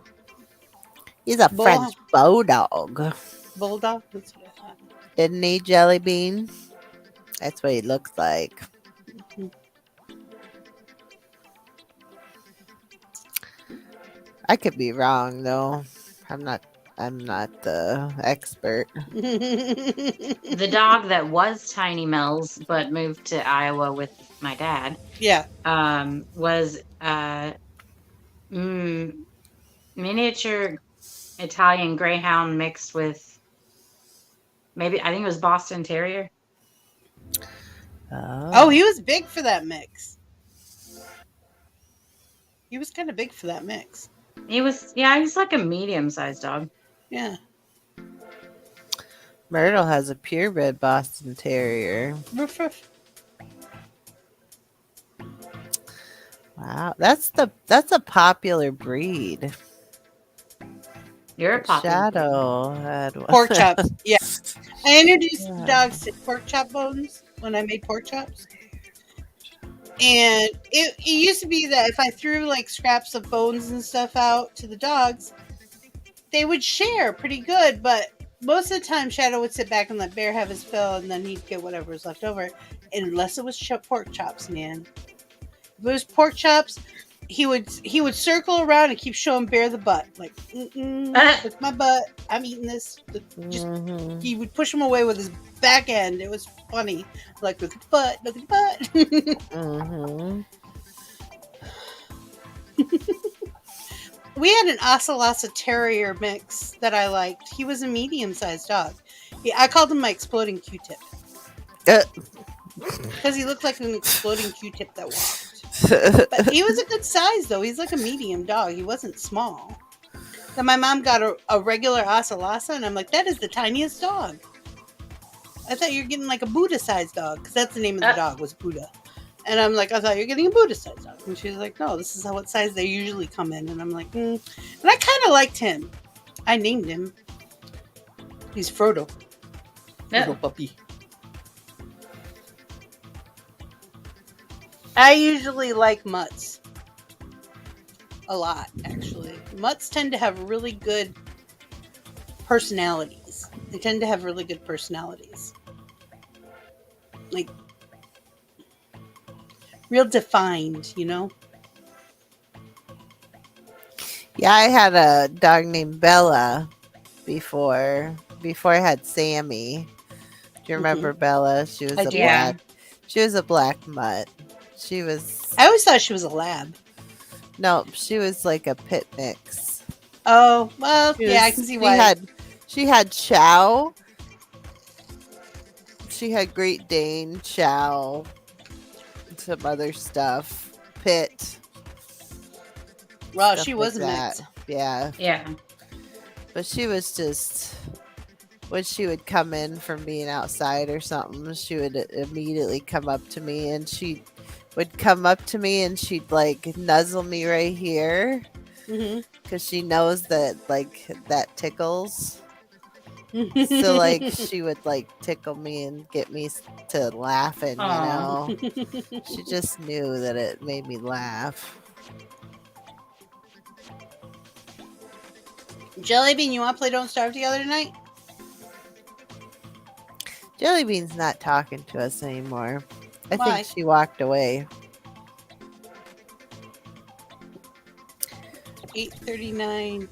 Speaker 3: He's a
Speaker 2: bull,
Speaker 3: French bulldog.
Speaker 2: bulldog? That's what I thought.
Speaker 3: Isn't he, Jelly Bean? That's what he looks like. I could be wrong though. I'm not the expert.
Speaker 5: The dog that was Tiny Mel's but moved to Iowa with my dad
Speaker 2: Yeah.
Speaker 5: was miniature Italian Greyhound mixed with maybe, I think it was Boston Terrier.
Speaker 2: Oh, he was big for that mix. He was kind of big for that mix.
Speaker 5: He's like a medium-sized dog.
Speaker 2: Yeah.
Speaker 3: Myrtle has a purebred Boston Terrier.
Speaker 2: Ruff, ruff.
Speaker 3: Wow, that's a popular breed.
Speaker 5: You're a popular breed.
Speaker 3: Shadow had one.
Speaker 2: Pork chops. Yeah. I introduced the
Speaker 3: Yeah.
Speaker 2: dogs to pork chop bones when I made pork chops. And it used to be that if I threw like scraps of bones and stuff out to the dogs, they would share pretty good. But most of the time, Shadow would sit back and let Bear have his fill, and then he'd get whatever was left over. Unless it was pork chops, man. If it was pork chops, he would circle around and keep showing Bear the butt, like, look my butt, I'm eating this. Just he would push him away with his back end. It was funny, like, look at the butt, look at the butt.
Speaker 3: Mm-hmm.
Speaker 2: We had an Ocelotsa Terrier mix that I liked. He was a medium-sized dog. I called him my exploding Q-tip because he looked like an exploding Q-tip that walked. But he was a good size, though. He's like a medium dog. He wasn't small. Then my mom got a regular Ocelotsa, and I'm like, that is the tiniest dog. I thought you were getting like a Buddha-sized dog, because that's the name of the dog, was Buddha. And I'm like, I thought you were getting a Buddha-sized dog. And she's like, no, this is what size they usually come in. And I'm like, And I kind of liked him. I named him. He's Frodo. Little puppy. I usually like mutts. A lot, actually. Mutts tend to have really good personalities. They tend to have really good personalities. Like, real defined, you know?
Speaker 3: Yeah, I had a dog named Bella before I had Sammy. Do you remember Bella? She was
Speaker 2: I
Speaker 3: a
Speaker 2: do.
Speaker 3: black. She was a black mutt. She was
Speaker 2: I always thought she was a lab.
Speaker 3: no, she was like a pit mix.
Speaker 2: Oh, well,
Speaker 3: She
Speaker 2: yeah, I
Speaker 3: was-
Speaker 2: can see
Speaker 3: she
Speaker 2: why.
Speaker 3: She had Chow. She had Great Dane, Chow, some other stuff. Pit.
Speaker 2: Wow,
Speaker 3: stuff
Speaker 2: she
Speaker 3: like
Speaker 2: was a
Speaker 3: that.
Speaker 2: mix.
Speaker 3: Yeah.
Speaker 5: Yeah.
Speaker 3: But she was just when she would come in from being outside or something, she would immediately come up to me and she would come up to me and she'd like nuzzle me right here
Speaker 2: Mm-hmm.
Speaker 3: because she knows that like that tickles. So like she would like tickle me and get me to laughing, you
Speaker 5: Aw.
Speaker 3: know. She just knew that it made me laugh.
Speaker 2: Jellybean, you want to play Don't Starve together tonight?
Speaker 3: Jellybean's not talking to us anymore. I
Speaker 2: Why?
Speaker 3: think she walked away.
Speaker 2: 8:39.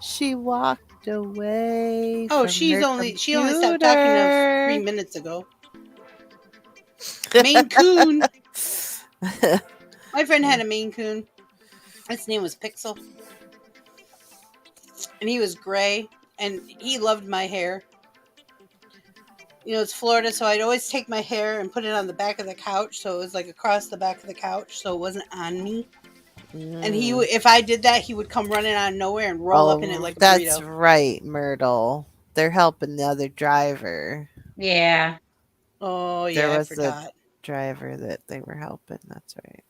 Speaker 3: She walked away.
Speaker 2: Oh,
Speaker 3: from
Speaker 2: she
Speaker 3: her
Speaker 2: only stopped talking to us 3
Speaker 3: computer.
Speaker 2: minutes ago. Maine Coon. My friend had a Maine Coon. His name was Pixel. And he was gray. And he loved my hair. You know, it's Florida, so I'd always take my hair and put it on the back of the couch. So it was like across the back of the couch. So it wasn't on me. And he, if I did that, he would come running out of nowhere and roll up in it like a
Speaker 3: That's
Speaker 2: burrito.
Speaker 3: right, Myrtle. They're helping the other driver.
Speaker 5: Yeah.
Speaker 2: Oh,
Speaker 3: There
Speaker 2: yeah, I
Speaker 3: was a
Speaker 2: forgot.
Speaker 3: driver that they were helping. That's right.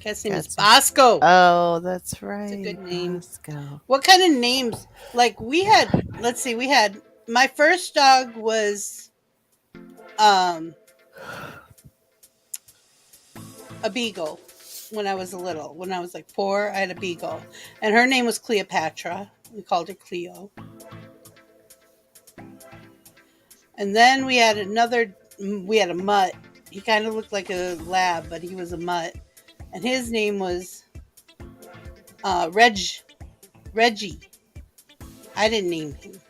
Speaker 2: Cat's name is
Speaker 3: Cat's-
Speaker 2: Bosco.
Speaker 3: Oh, that's right.
Speaker 2: a good name.
Speaker 3: Bosco.
Speaker 2: What kind of names? Like we had, let's see, we had my first dog was a beagle when I was little. When I was like 4, I had a beagle. And her name was Cleopatra. We called her Cleo. And then we had a mutt. He kind of looked like a lab, but he was a mutt. And his name was Reggie. I didn't name him.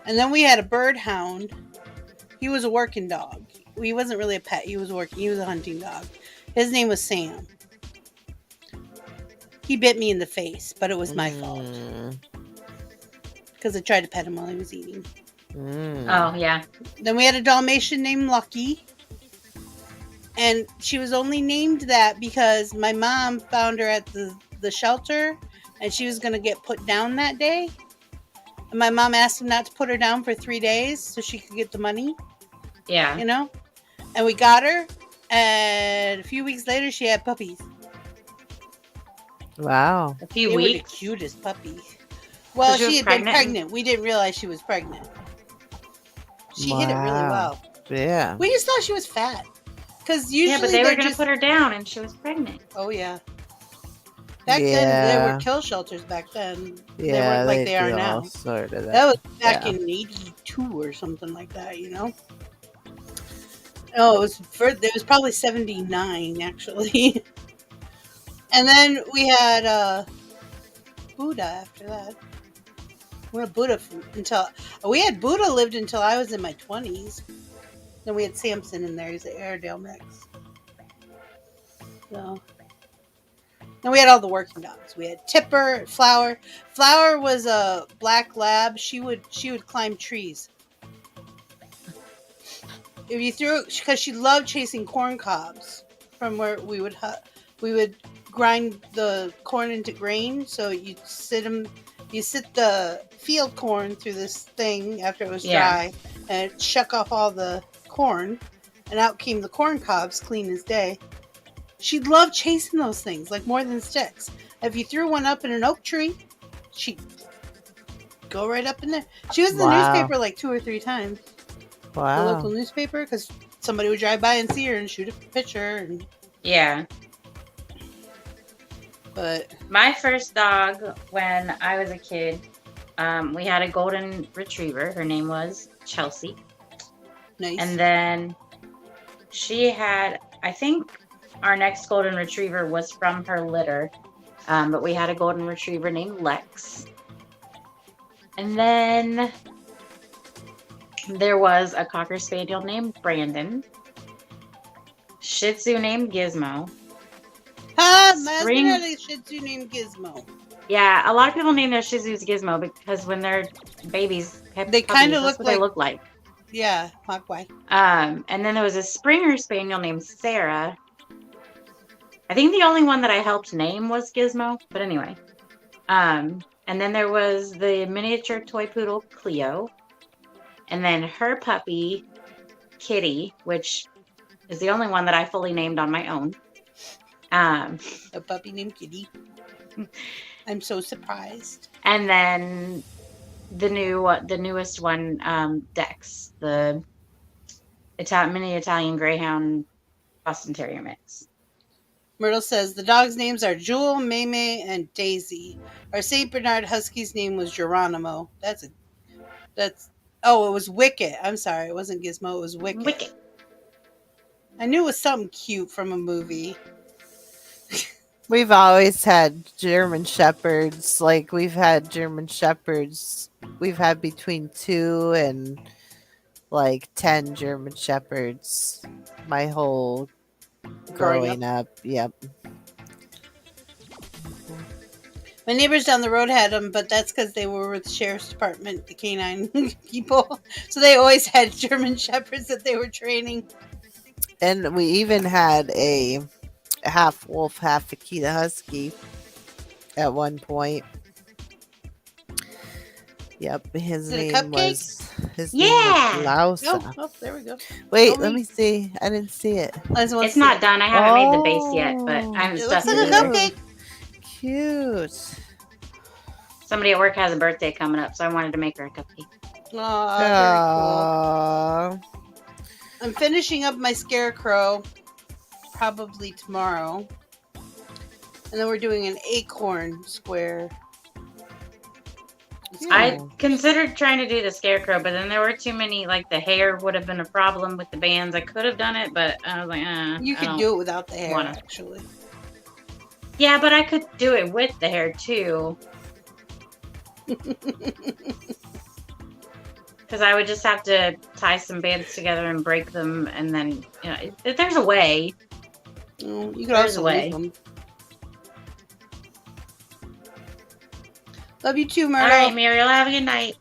Speaker 2: And then we had a bird hound. He was a working dog. He wasn't really a pet. He was a hunting dog. His name was Sam. He bit me in the face, but it was my fault. Because I tried to pet him while he was eating.
Speaker 5: Oh, yeah.
Speaker 2: Then we had a Dalmatian named Lucky. And she was only named that because my mom found her at the shelter. And she was going to get put down that day. And my mom asked him not to put her down for 3 days so she could get the money.
Speaker 5: Yeah.
Speaker 2: You know? And we got her. And a few weeks later, she had puppies.
Speaker 3: Wow.
Speaker 5: A few
Speaker 2: They were the
Speaker 5: weeks.
Speaker 2: cutest puppies. Well,
Speaker 5: So
Speaker 2: she
Speaker 5: she
Speaker 2: had
Speaker 5: was
Speaker 2: been
Speaker 5: pregnant?
Speaker 2: pregnant. We didn't realize she was pregnant. She hit it really
Speaker 3: Wow.
Speaker 2: well.
Speaker 3: Yeah.
Speaker 2: We just thought she was fat. Because usually
Speaker 5: Yeah, but they were
Speaker 2: they're
Speaker 5: going to
Speaker 2: just...
Speaker 5: put her down and she was pregnant.
Speaker 2: Oh, yeah. Back then, there were kill shelters back then. They weren't like they are
Speaker 3: do
Speaker 2: now.
Speaker 3: all sort of
Speaker 2: That was back
Speaker 3: Yeah.
Speaker 2: in 82 or something like that, you know? Oh, it was probably 79, actually. And then we had Buddha after that. We had Buddha Buddha lived until I was in my 20s. Then we had Samson in there. He's an Airedale mix. So... Then we had all the working dogs. We had Tipper, Flower. Flower was a black lab. She would climb trees. If you threw, because she loved chasing corn cobs from where we would grind the corn into grain. So you sit the field corn through this thing after it was dry, and it'd shuck off all the corn, and out came the corn cobs, clean as day. She loved chasing those things, like more than sticks. If you threw one up in an oak tree, she'd go right up in there. She was in the newspaper like 2 or 3 times. The local newspaper, because somebody would drive by and see her and shoot a picture. And...
Speaker 5: Yeah.
Speaker 2: But
Speaker 5: my first dog, when I was a kid, we had a golden retriever. Her name was Chelsea.
Speaker 2: Nice.
Speaker 5: And then she had, I think our next golden retriever was from her litter. But we had a golden retriever named Lex. And then there was a Cocker Spaniel named Brandon. Shih Tzu named Gizmo.
Speaker 2: My husband had a Shih Tzu named Gizmo.
Speaker 5: Yeah, a lot of people name their Shih Tzus Gizmo because when they're babies,
Speaker 2: they kind of
Speaker 5: they look like.
Speaker 2: Yeah, Mogwai.
Speaker 5: And then there was a Springer Spaniel named Sarah. I think the only one that I helped name was Gizmo, but anyway. And then there was the miniature toy poodle Cleo, and then her puppy Kitty, which is the only one that I fully named on my own.
Speaker 2: A puppy named Kitty. I'm so surprised.
Speaker 5: And then the newest one, Dex, the mini Italian Greyhound Boston Terrier mix.
Speaker 2: Myrtle says the dogs' names are Jewel, Maymay, and Daisy. Our Saint Bernard Husky's name was Geronimo. It was Wicket. I'm sorry, it wasn't Gizmo. It was Wicket. I knew it was something cute from a movie.
Speaker 3: We've always had German Shepherds. Like, we've had German Shepherds. We've had between 2 and like 10 German Shepherds my whole growing up. Yep.
Speaker 2: My neighbors down the road had them, but that's because they were with the sheriff's department, the canine people. So they always had German Shepherds that they were training.
Speaker 3: And we even had a half wolf, half Akita Husky at one point. Yep, his
Speaker 2: Is it a
Speaker 3: name
Speaker 2: cupcake?
Speaker 3: was
Speaker 5: Yeah.
Speaker 3: Lausa.
Speaker 2: Oh, there we go.
Speaker 3: Wait,
Speaker 2: Oh,
Speaker 3: let me see. I didn't see it.
Speaker 2: I just want
Speaker 5: It's
Speaker 2: to see
Speaker 5: not
Speaker 2: it.
Speaker 5: done. I haven't made the base yet, but
Speaker 3: Oh,
Speaker 5: I haven't
Speaker 2: It looks
Speaker 5: stuffed
Speaker 2: like
Speaker 5: it
Speaker 2: a
Speaker 5: either.
Speaker 2: cupcake.
Speaker 3: Cute.
Speaker 5: Somebody at work has a birthday coming up, so I wanted to make her a cupcake.
Speaker 2: Aw, very cool.
Speaker 3: Aww.
Speaker 2: I'm finishing up my scarecrow probably tomorrow. And then we're doing an acorn square. It's
Speaker 5: I
Speaker 3: Oh.
Speaker 5: considered trying to do the scarecrow, but then there were too many. Like the hair would have been a problem with the bands. I could have done it, but I was like,
Speaker 2: You
Speaker 5: I
Speaker 2: could
Speaker 5: don't
Speaker 2: do it without the hair,
Speaker 5: wanna.
Speaker 2: actually.
Speaker 5: Yeah, but I could do it with the hair too, because I would just have to tie some bands together and break them, and then there's a way.
Speaker 2: You could
Speaker 5: There's
Speaker 2: also
Speaker 5: a way.
Speaker 2: leave them. Love you too,
Speaker 5: All
Speaker 2: Myrtle.
Speaker 5: right, Muriel, have a good night.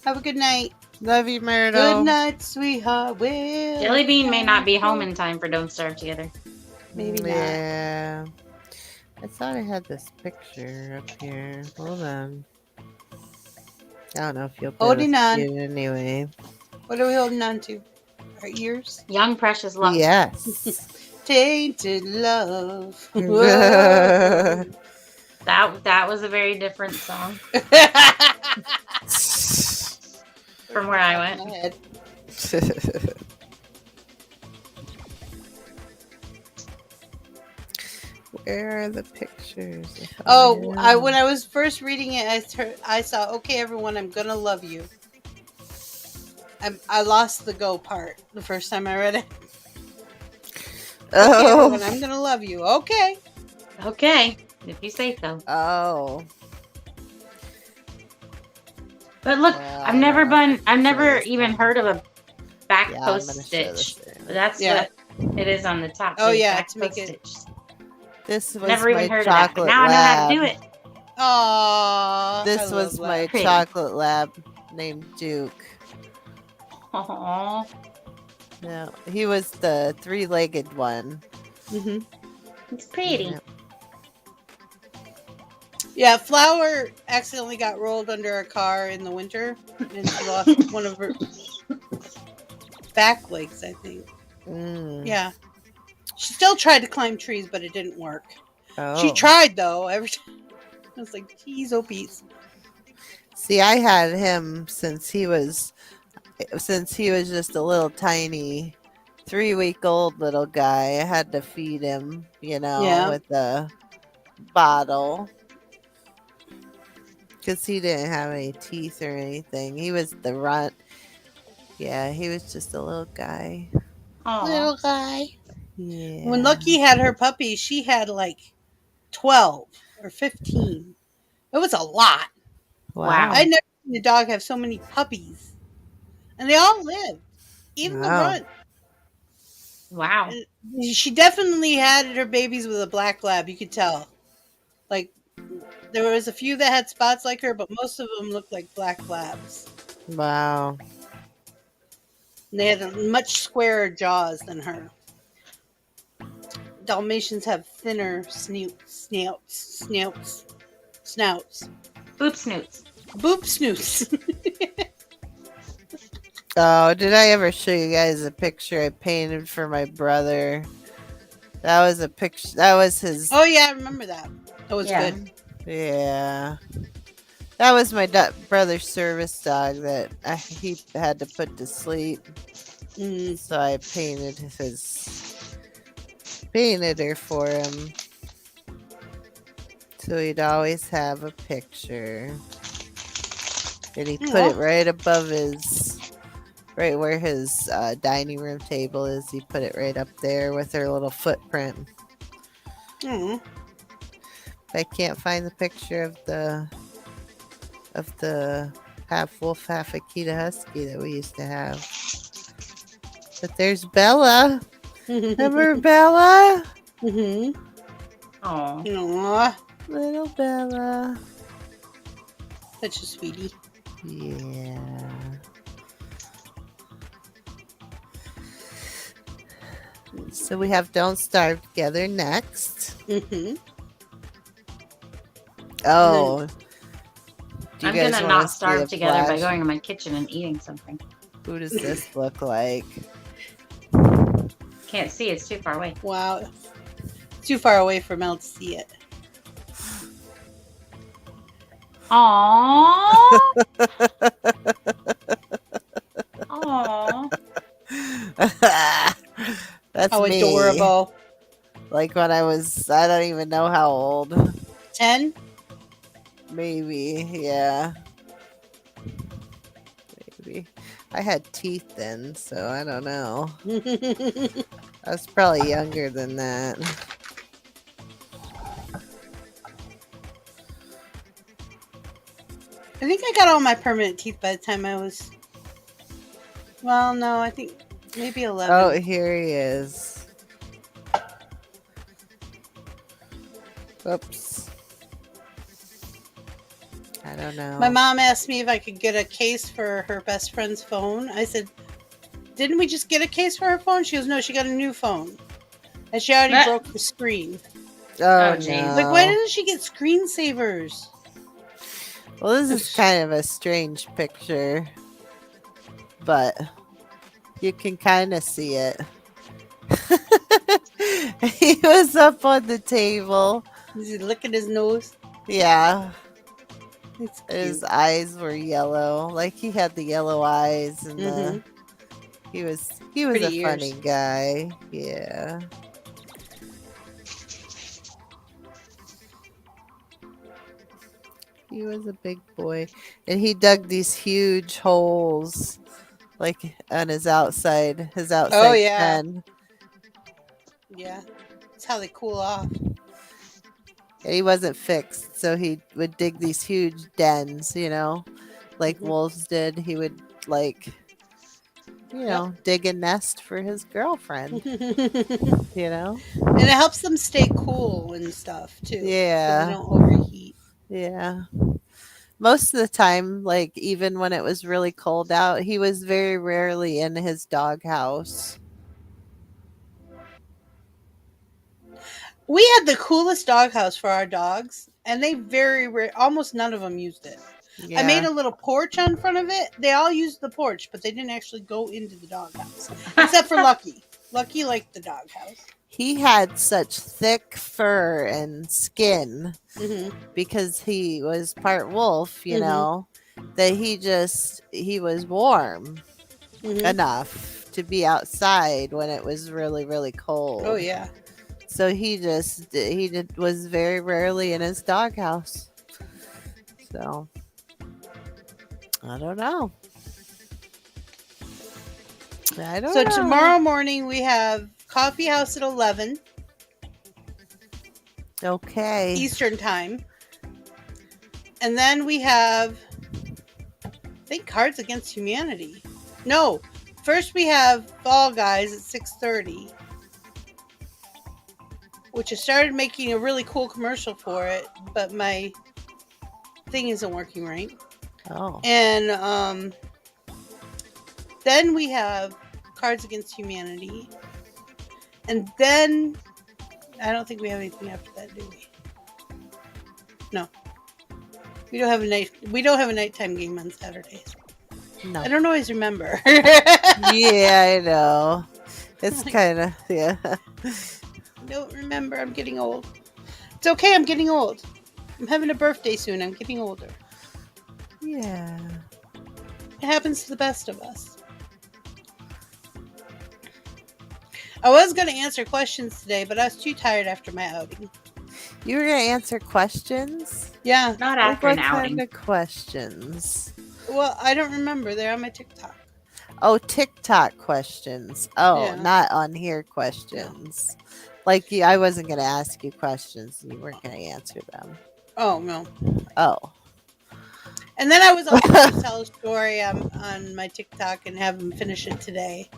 Speaker 2: Have a good night.
Speaker 3: Love you, Myrtle.
Speaker 2: Good night, sweetheart. Well,
Speaker 5: Jelly Bean may not be home in time for Don't Starve Together.
Speaker 2: Maybe not.
Speaker 3: Yeah. I thought I had this picture up here. Hold on. I don't know if you'll be able
Speaker 2: Holding
Speaker 3: to
Speaker 2: on.
Speaker 3: see it anyway.
Speaker 2: What are we holding on to? Our ears?
Speaker 5: Young Precious Love.
Speaker 3: Yes.
Speaker 2: Tainted love.
Speaker 5: That was a very different song from where I went.
Speaker 2: My head.
Speaker 3: Where are the pictures?
Speaker 2: Oh, when I was first reading it, I saw, okay, everyone, I'm gonna love you. I lost the go part the first time I read it. Okay,
Speaker 3: Oh.
Speaker 2: everyone, I'm gonna love you. Okay.
Speaker 5: Okay, if you say so.
Speaker 3: Oh.
Speaker 5: But look,
Speaker 3: Well,
Speaker 5: I've never
Speaker 3: this
Speaker 5: even
Speaker 3: one.
Speaker 5: heard of a back
Speaker 3: Yeah, I'm
Speaker 5: post
Speaker 3: gonna show
Speaker 5: stitch.
Speaker 3: this thing.
Speaker 5: That's
Speaker 2: Yeah.
Speaker 5: what it is on the top.
Speaker 2: Oh,
Speaker 5: there's
Speaker 2: yeah,
Speaker 5: back
Speaker 2: to make
Speaker 5: post
Speaker 2: it-
Speaker 5: stitch.
Speaker 3: This was
Speaker 5: Never even
Speaker 3: my
Speaker 5: heard of that. But
Speaker 3: chocolate
Speaker 5: now I know how to do
Speaker 3: lab.
Speaker 5: it.
Speaker 2: Aww.
Speaker 3: This
Speaker 2: I
Speaker 3: was
Speaker 2: love
Speaker 3: my
Speaker 2: that.
Speaker 5: Pretty.
Speaker 3: chocolate lab named Duke.
Speaker 5: Aww.
Speaker 3: No, he was the three-legged one.
Speaker 2: Mhm.
Speaker 5: It's pretty.
Speaker 3: Yeah.
Speaker 2: Yeah, Flower accidentally got rolled under a car in the winter, and she lost one of her back legs, I think.
Speaker 3: Mm.
Speaker 2: Yeah. She still tried to climb trees, but it didn't work.
Speaker 3: Oh.
Speaker 2: She tried, though, every time. I was like, geez, oh, Pete.
Speaker 3: See, I had him since he was just a little tiny 3-week-old little guy. I had to feed him,
Speaker 2: Yeah.
Speaker 3: with a bottle. Because he didn't have any teeth or anything. He was the runt. Yeah, he was just a little guy.
Speaker 5: Aw.
Speaker 2: Little guy.
Speaker 3: Yeah.
Speaker 2: When Lucky had her puppy, she had like 12 or 15. It was a lot.
Speaker 5: Wow.
Speaker 2: I never seen a dog have so many puppies. And they all lived. Even the
Speaker 3: Wow.
Speaker 2: runt.
Speaker 5: Wow.
Speaker 2: She definitely had her babies with a black lab, you could tell. Like, there was a few that had spots like her, but most of them looked like black labs.
Speaker 3: Wow.
Speaker 2: And they had much squarer jaws than her. Dalmatians have thinner snouts.
Speaker 5: Boop snoots.
Speaker 2: Boop snoots.
Speaker 3: Oh, did I ever show you guys a picture I painted for my brother? That was a picture. That was his.
Speaker 2: Oh, yeah, I remember that. That was
Speaker 5: Yeah.
Speaker 2: good.
Speaker 3: Yeah. That was my brother's service dog that he had to put to sleep.
Speaker 2: Mm.
Speaker 3: So I painted her for him. So he'd always have a picture. And he put it right above right where his dining room table is. He put it right up there with her little footprint.
Speaker 2: Mm.
Speaker 3: I can't find the picture of the half wolf, half Akita husky that we used to have. But there's Bella. Remember Bella?
Speaker 2: Mm-hmm.
Speaker 5: Aw.
Speaker 2: Aww.
Speaker 3: Little Bella.
Speaker 2: Such a sweetie.
Speaker 3: Yeah. So we have Don't Starve Together next.
Speaker 2: Mm-hmm.
Speaker 3: Oh. Do you
Speaker 5: I'm
Speaker 3: guys
Speaker 5: gonna
Speaker 3: wanna
Speaker 5: not
Speaker 3: see
Speaker 5: starve
Speaker 3: a
Speaker 5: together by
Speaker 3: flash?
Speaker 5: going in my kitchen and eating something.
Speaker 3: Who does this look like?
Speaker 5: Can't see, it's too far away.
Speaker 2: Wow. Too far away for Mel to see it.
Speaker 5: Aww. Aww.
Speaker 3: That's
Speaker 2: How
Speaker 3: me.
Speaker 2: adorable.
Speaker 3: Like when I don't even know how old.
Speaker 2: 10?
Speaker 3: Maybe, yeah. Maybe. I had teeth then, so I don't know. I was probably younger than that.
Speaker 2: I think I got all my permanent teeth by the time I was. Well, no, I think maybe 11.
Speaker 3: Oh, here he is. Whoops. I don't know.
Speaker 2: My mom asked me if I could get a case for her best friend's phone. I said, didn't we just get a case for her phone? She goes, no, she got a new phone. And she already
Speaker 5: What?
Speaker 2: broke the screen.
Speaker 3: Oh,
Speaker 5: Oh, geez.
Speaker 3: no.
Speaker 2: Like, why doesn't she get screensavers?
Speaker 3: Well, this is kind of a strange picture, but you can kind of see it. He was up on the table.
Speaker 2: Is he licking his nose?
Speaker 3: Yeah,
Speaker 2: It's
Speaker 3: his
Speaker 2: cute.
Speaker 3: eyes were yellow, like he had the yellow eyes, and
Speaker 2: Mhm.
Speaker 3: he was
Speaker 2: Pretty
Speaker 3: a funny
Speaker 2: ears.
Speaker 3: guy. Yeah. He was a big boy, and he dug these huge holes, like on his outside
Speaker 2: Oh, yeah.
Speaker 3: pen.
Speaker 2: Yeah. That's how they cool off.
Speaker 3: And he wasn't fixed, so he would dig these huge dens, like
Speaker 2: Mhm.
Speaker 3: wolves did. He would dig a nest for his girlfriend.
Speaker 2: And
Speaker 3: You know?
Speaker 2: it helps them stay cool and stuff, too. So
Speaker 3: Yeah.
Speaker 2: they don't overheat.
Speaker 3: Yeah. Most of the time, like even when it was really cold out, he was very rarely in his doghouse.
Speaker 2: We had the coolest doghouse for our dogs, and they almost none of them used it.
Speaker 3: Yeah.
Speaker 2: I made a little porch on front of it. They all used the porch, but they didn't actually go into the doghouse, except for Lucky. Lucky liked the doghouse.
Speaker 3: He had such thick fur and skin
Speaker 2: Hmm.
Speaker 3: because he was part wolf,
Speaker 2: Mhm.
Speaker 3: that he was warm
Speaker 2: Hmm.
Speaker 3: enough to be outside when it was really, really cold.
Speaker 2: Oh yeah.
Speaker 3: So was very rarely in his doghouse. So I don't know.
Speaker 2: So tomorrow morning we have coffee house at 11
Speaker 3: Okay.
Speaker 2: Eastern time, and then we have, I think, Cards Against Humanity. No, first we have Fall Guys at 6:30, which I started making a really cool commercial for it, but my thing isn't working right.
Speaker 3: Oh.
Speaker 2: And then we have Cards Against Humanity, and then I don't think we have anything after that, do we? No, we don't have a nighttime game on Saturdays.
Speaker 3: No.
Speaker 2: I don't always remember.
Speaker 3: Yeah, I know. It's kind of yeah.
Speaker 2: I don't remember. I'm getting old. It's okay. I'm getting old. I'm having a birthday soon. I'm getting older.
Speaker 3: Yeah.
Speaker 2: It happens to the best of us. I was going to answer questions today, but I was too tired after my outing.
Speaker 3: You were gonna answer questions?
Speaker 2: Yeah.
Speaker 5: Not
Speaker 3: Like
Speaker 5: after
Speaker 3: what
Speaker 5: an outing.
Speaker 3: kind of questions?
Speaker 2: Well, I don't remember. They're on my TikTok.
Speaker 3: Oh, TikTok questions. Oh,
Speaker 2: Yeah.
Speaker 3: not on here questions. Like I wasn't gonna ask you questions and you weren't gonna answer them.
Speaker 2: Oh, no.
Speaker 3: Oh.
Speaker 2: And then I was also going to tell a story on my TikTok and have them finish it today.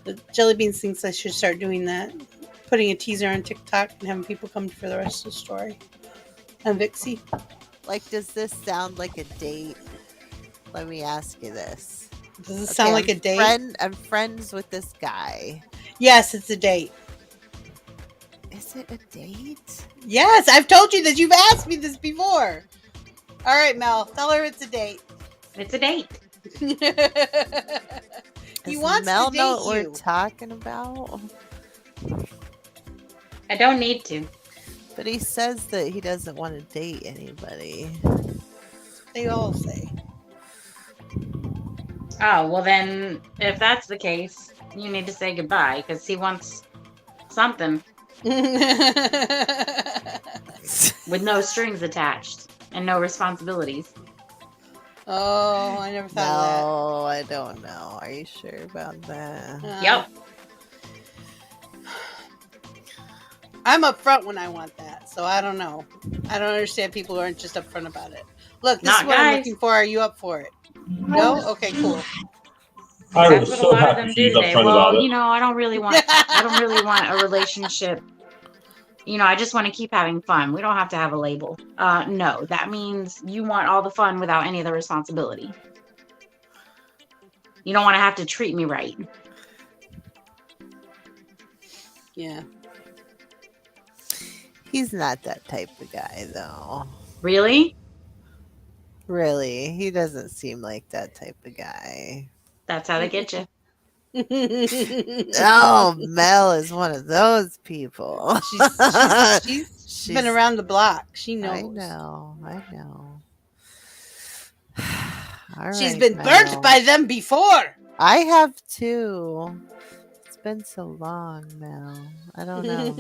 Speaker 2: The Jelly Beans thinks I should start doing that. Putting a teaser on TikTok and having people come for the rest of the story. On Vixy.
Speaker 3: Like, does this sound like a date? Let me ask you this.
Speaker 2: Does it sound like a date?
Speaker 3: I'm friends with this guy.
Speaker 2: Yes, it's a date.
Speaker 3: Is it a date?
Speaker 2: Yes, I've told you that. You've asked me this before. All right, Mel. Tell her it's a date.
Speaker 5: It's a date.
Speaker 2: He
Speaker 3: Does
Speaker 2: wants
Speaker 3: Mel
Speaker 2: to
Speaker 3: know
Speaker 2: date
Speaker 3: what we're
Speaker 2: you.
Speaker 3: talking about?
Speaker 5: I don't need to.
Speaker 3: But he says that he doesn't want to date anybody.
Speaker 2: They all say.
Speaker 5: Oh, well then, if that's the case, you need to say goodbye because he wants something with no strings attached and no responsibilities.
Speaker 2: Oh, I never thought
Speaker 3: No, I don't know. Are you sure about that?
Speaker 2: of that.
Speaker 5: Yep.
Speaker 2: I'm upfront when I want that, so I don't know. I don't understand people who aren't just upfront about it. Look, this
Speaker 5: Not
Speaker 2: is what I'm
Speaker 5: guys.
Speaker 2: looking for. Are you up for it? No? Okay, cool.
Speaker 6: I
Speaker 5: That's
Speaker 6: was
Speaker 5: what a
Speaker 6: so
Speaker 5: lot of
Speaker 6: happy
Speaker 5: them do
Speaker 6: she's
Speaker 5: today.
Speaker 6: upfront
Speaker 5: Well,
Speaker 6: about it.
Speaker 5: you know, I don't really want a relationship. You know, I just want to keep having fun. We don't have to have a label. No, that means you want all the fun without any of the responsibility. You don't want to have to treat me right.
Speaker 2: Yeah.
Speaker 3: He's not that type of guy, though.
Speaker 5: Really?
Speaker 3: Really, he doesn't seem like that type of guy.
Speaker 5: That's how they get you.
Speaker 3: Oh, Mel is one of those people.
Speaker 2: she's been around the block. She knows.
Speaker 3: I know. All
Speaker 2: She's
Speaker 3: right,
Speaker 2: been
Speaker 3: Mel.
Speaker 2: burnt by them before.
Speaker 3: I have too. It's been so long now. I don't know.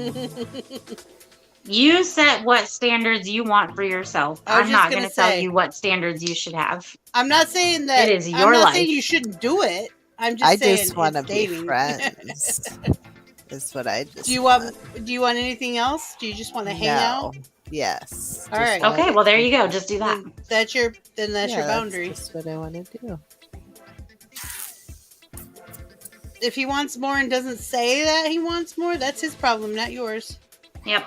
Speaker 5: You set what standards you want for yourself.
Speaker 2: I was
Speaker 5: I'm
Speaker 2: just
Speaker 5: not
Speaker 2: gonna
Speaker 5: going to tell
Speaker 2: say-
Speaker 5: you what standards you should have.
Speaker 2: I'm not saying that
Speaker 5: It is
Speaker 2: I'm
Speaker 5: your
Speaker 2: not
Speaker 5: life.
Speaker 2: saying you shouldn't do it. I'm just
Speaker 3: I
Speaker 2: saying
Speaker 3: just want to
Speaker 2: it's
Speaker 3: be
Speaker 2: dating.
Speaker 3: friends. Is what I just
Speaker 2: Do you want anything else? Do you just want to hang out?
Speaker 3: Yes.
Speaker 2: All
Speaker 3: just
Speaker 2: right.
Speaker 3: wanna-
Speaker 5: Okay, well, there you go. Just do that.
Speaker 2: That's your
Speaker 3: Yeah,
Speaker 2: boundary.
Speaker 3: That's just what I want to do.
Speaker 2: If he wants more and doesn't say that he wants more, that's his problem, not yours.
Speaker 5: Yep.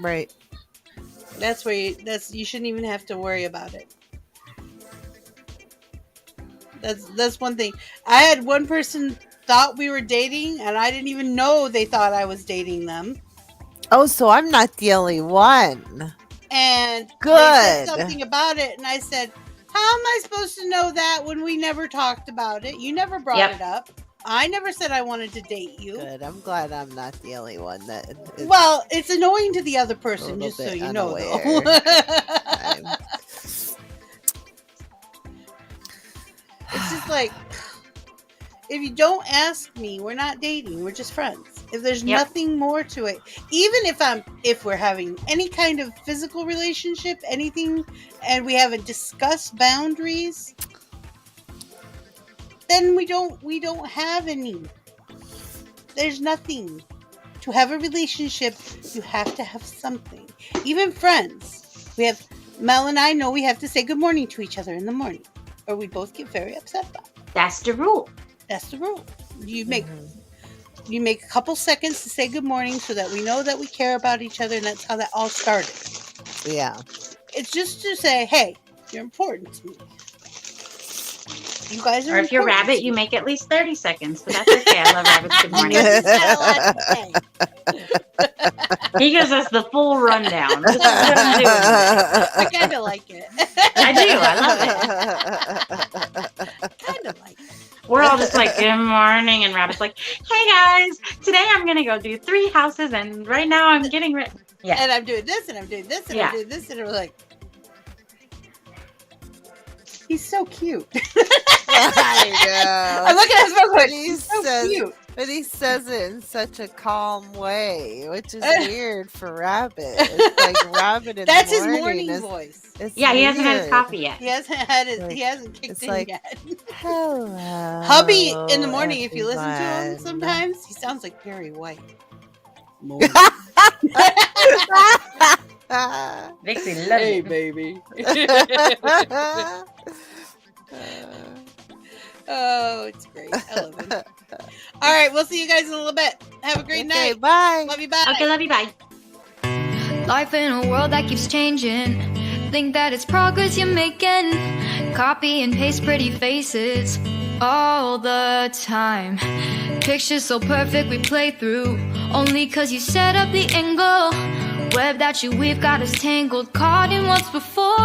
Speaker 3: Right.
Speaker 2: That's where you shouldn't even have to worry about it. That's one thing. I had one person thought we were dating, and I didn't even know they thought I was dating them.
Speaker 3: Oh, so I'm not the only one.
Speaker 2: And they
Speaker 3: Good.
Speaker 2: said something about it, and I said, "How am I supposed to know that when we never talked about it? You never brought
Speaker 5: Yep.
Speaker 2: it up. I never said I wanted to date you."
Speaker 3: Good. I'm glad I'm not the only one that is
Speaker 2: Well, it's annoying to the other
Speaker 3: a
Speaker 2: person,
Speaker 3: little
Speaker 2: just so
Speaker 3: bit
Speaker 2: you know, though.
Speaker 3: unaware.
Speaker 2: It's just like, if you don't ask me, we're not dating. We're just friends. If there's
Speaker 5: Yep.
Speaker 2: nothing more to it, even if we're having any kind of physical relationship, anything, and we haven't discussed boundaries, then we don't have any. There's nothing. To have a relationship, you have to have something. Even friends. Mel and I know we have to say good morning to each other in the morning, or we both get very upset about it.
Speaker 5: That's the rule.
Speaker 2: That's the rule. You make a couple seconds to say good morning so that we know that we care about each other, and that's how that all started.
Speaker 3: Yeah.
Speaker 2: It's just to say, hey, you're important to me. You guys are
Speaker 5: Or if you're
Speaker 2: important
Speaker 5: rabbit,
Speaker 2: to
Speaker 5: you
Speaker 2: me.
Speaker 5: make at least 30 seconds. But that's okay. I love rabbits. Good morning.
Speaker 2: Because he's got a lot to say.
Speaker 5: He gives us the full rundown. This is what I'm doing.
Speaker 2: I kind of like it.
Speaker 5: I do. I love it.
Speaker 2: Kind of like it.
Speaker 5: We're all just like, good morning. And Rabbit's like, hey guys, today I'm going to go do 3 houses. And right now I'm getting ready. Yeah.
Speaker 2: And I'm doing this, and I'm doing this, and
Speaker 5: Yeah.
Speaker 2: I'm doing this, and we're like, he's so cute.
Speaker 3: I
Speaker 2: I'm looking at his phone
Speaker 3: But
Speaker 2: going,
Speaker 3: he
Speaker 2: he's so
Speaker 3: says-
Speaker 2: cute.
Speaker 3: But he says it in such a calm way, which is weird for Rabbit. It's like Rabbit in
Speaker 2: That's
Speaker 3: the
Speaker 2: his
Speaker 3: morning.
Speaker 2: morning
Speaker 3: is-
Speaker 2: voice.
Speaker 3: it's
Speaker 5: Yeah, he hasn't had his
Speaker 3: weird.
Speaker 5: coffee yet.
Speaker 2: He hasn't had his.
Speaker 3: Like,
Speaker 2: He hasn't kicked
Speaker 3: it's
Speaker 2: in
Speaker 3: like,
Speaker 2: yet.
Speaker 3: Hello.
Speaker 2: Hubby in the morning, if you listen to him,
Speaker 3: everyone.
Speaker 2: sometimes he sounds like Barry White.
Speaker 5: Vixy loves it.
Speaker 2: baby. Oh, it's great. I love him. All right, we'll see you guys in a little bit. Have a great
Speaker 3: Okay,
Speaker 2: night.
Speaker 3: bye.
Speaker 2: Love you. Bye.
Speaker 5: Okay, love you. Bye.
Speaker 1: Life in a world that keeps changing. Think that it's progress you're making. Copy and paste pretty faces all the time. Pictures so perfect we play through. Only cause you set up the angle. Web that you weave got us tangled. Caught in once before.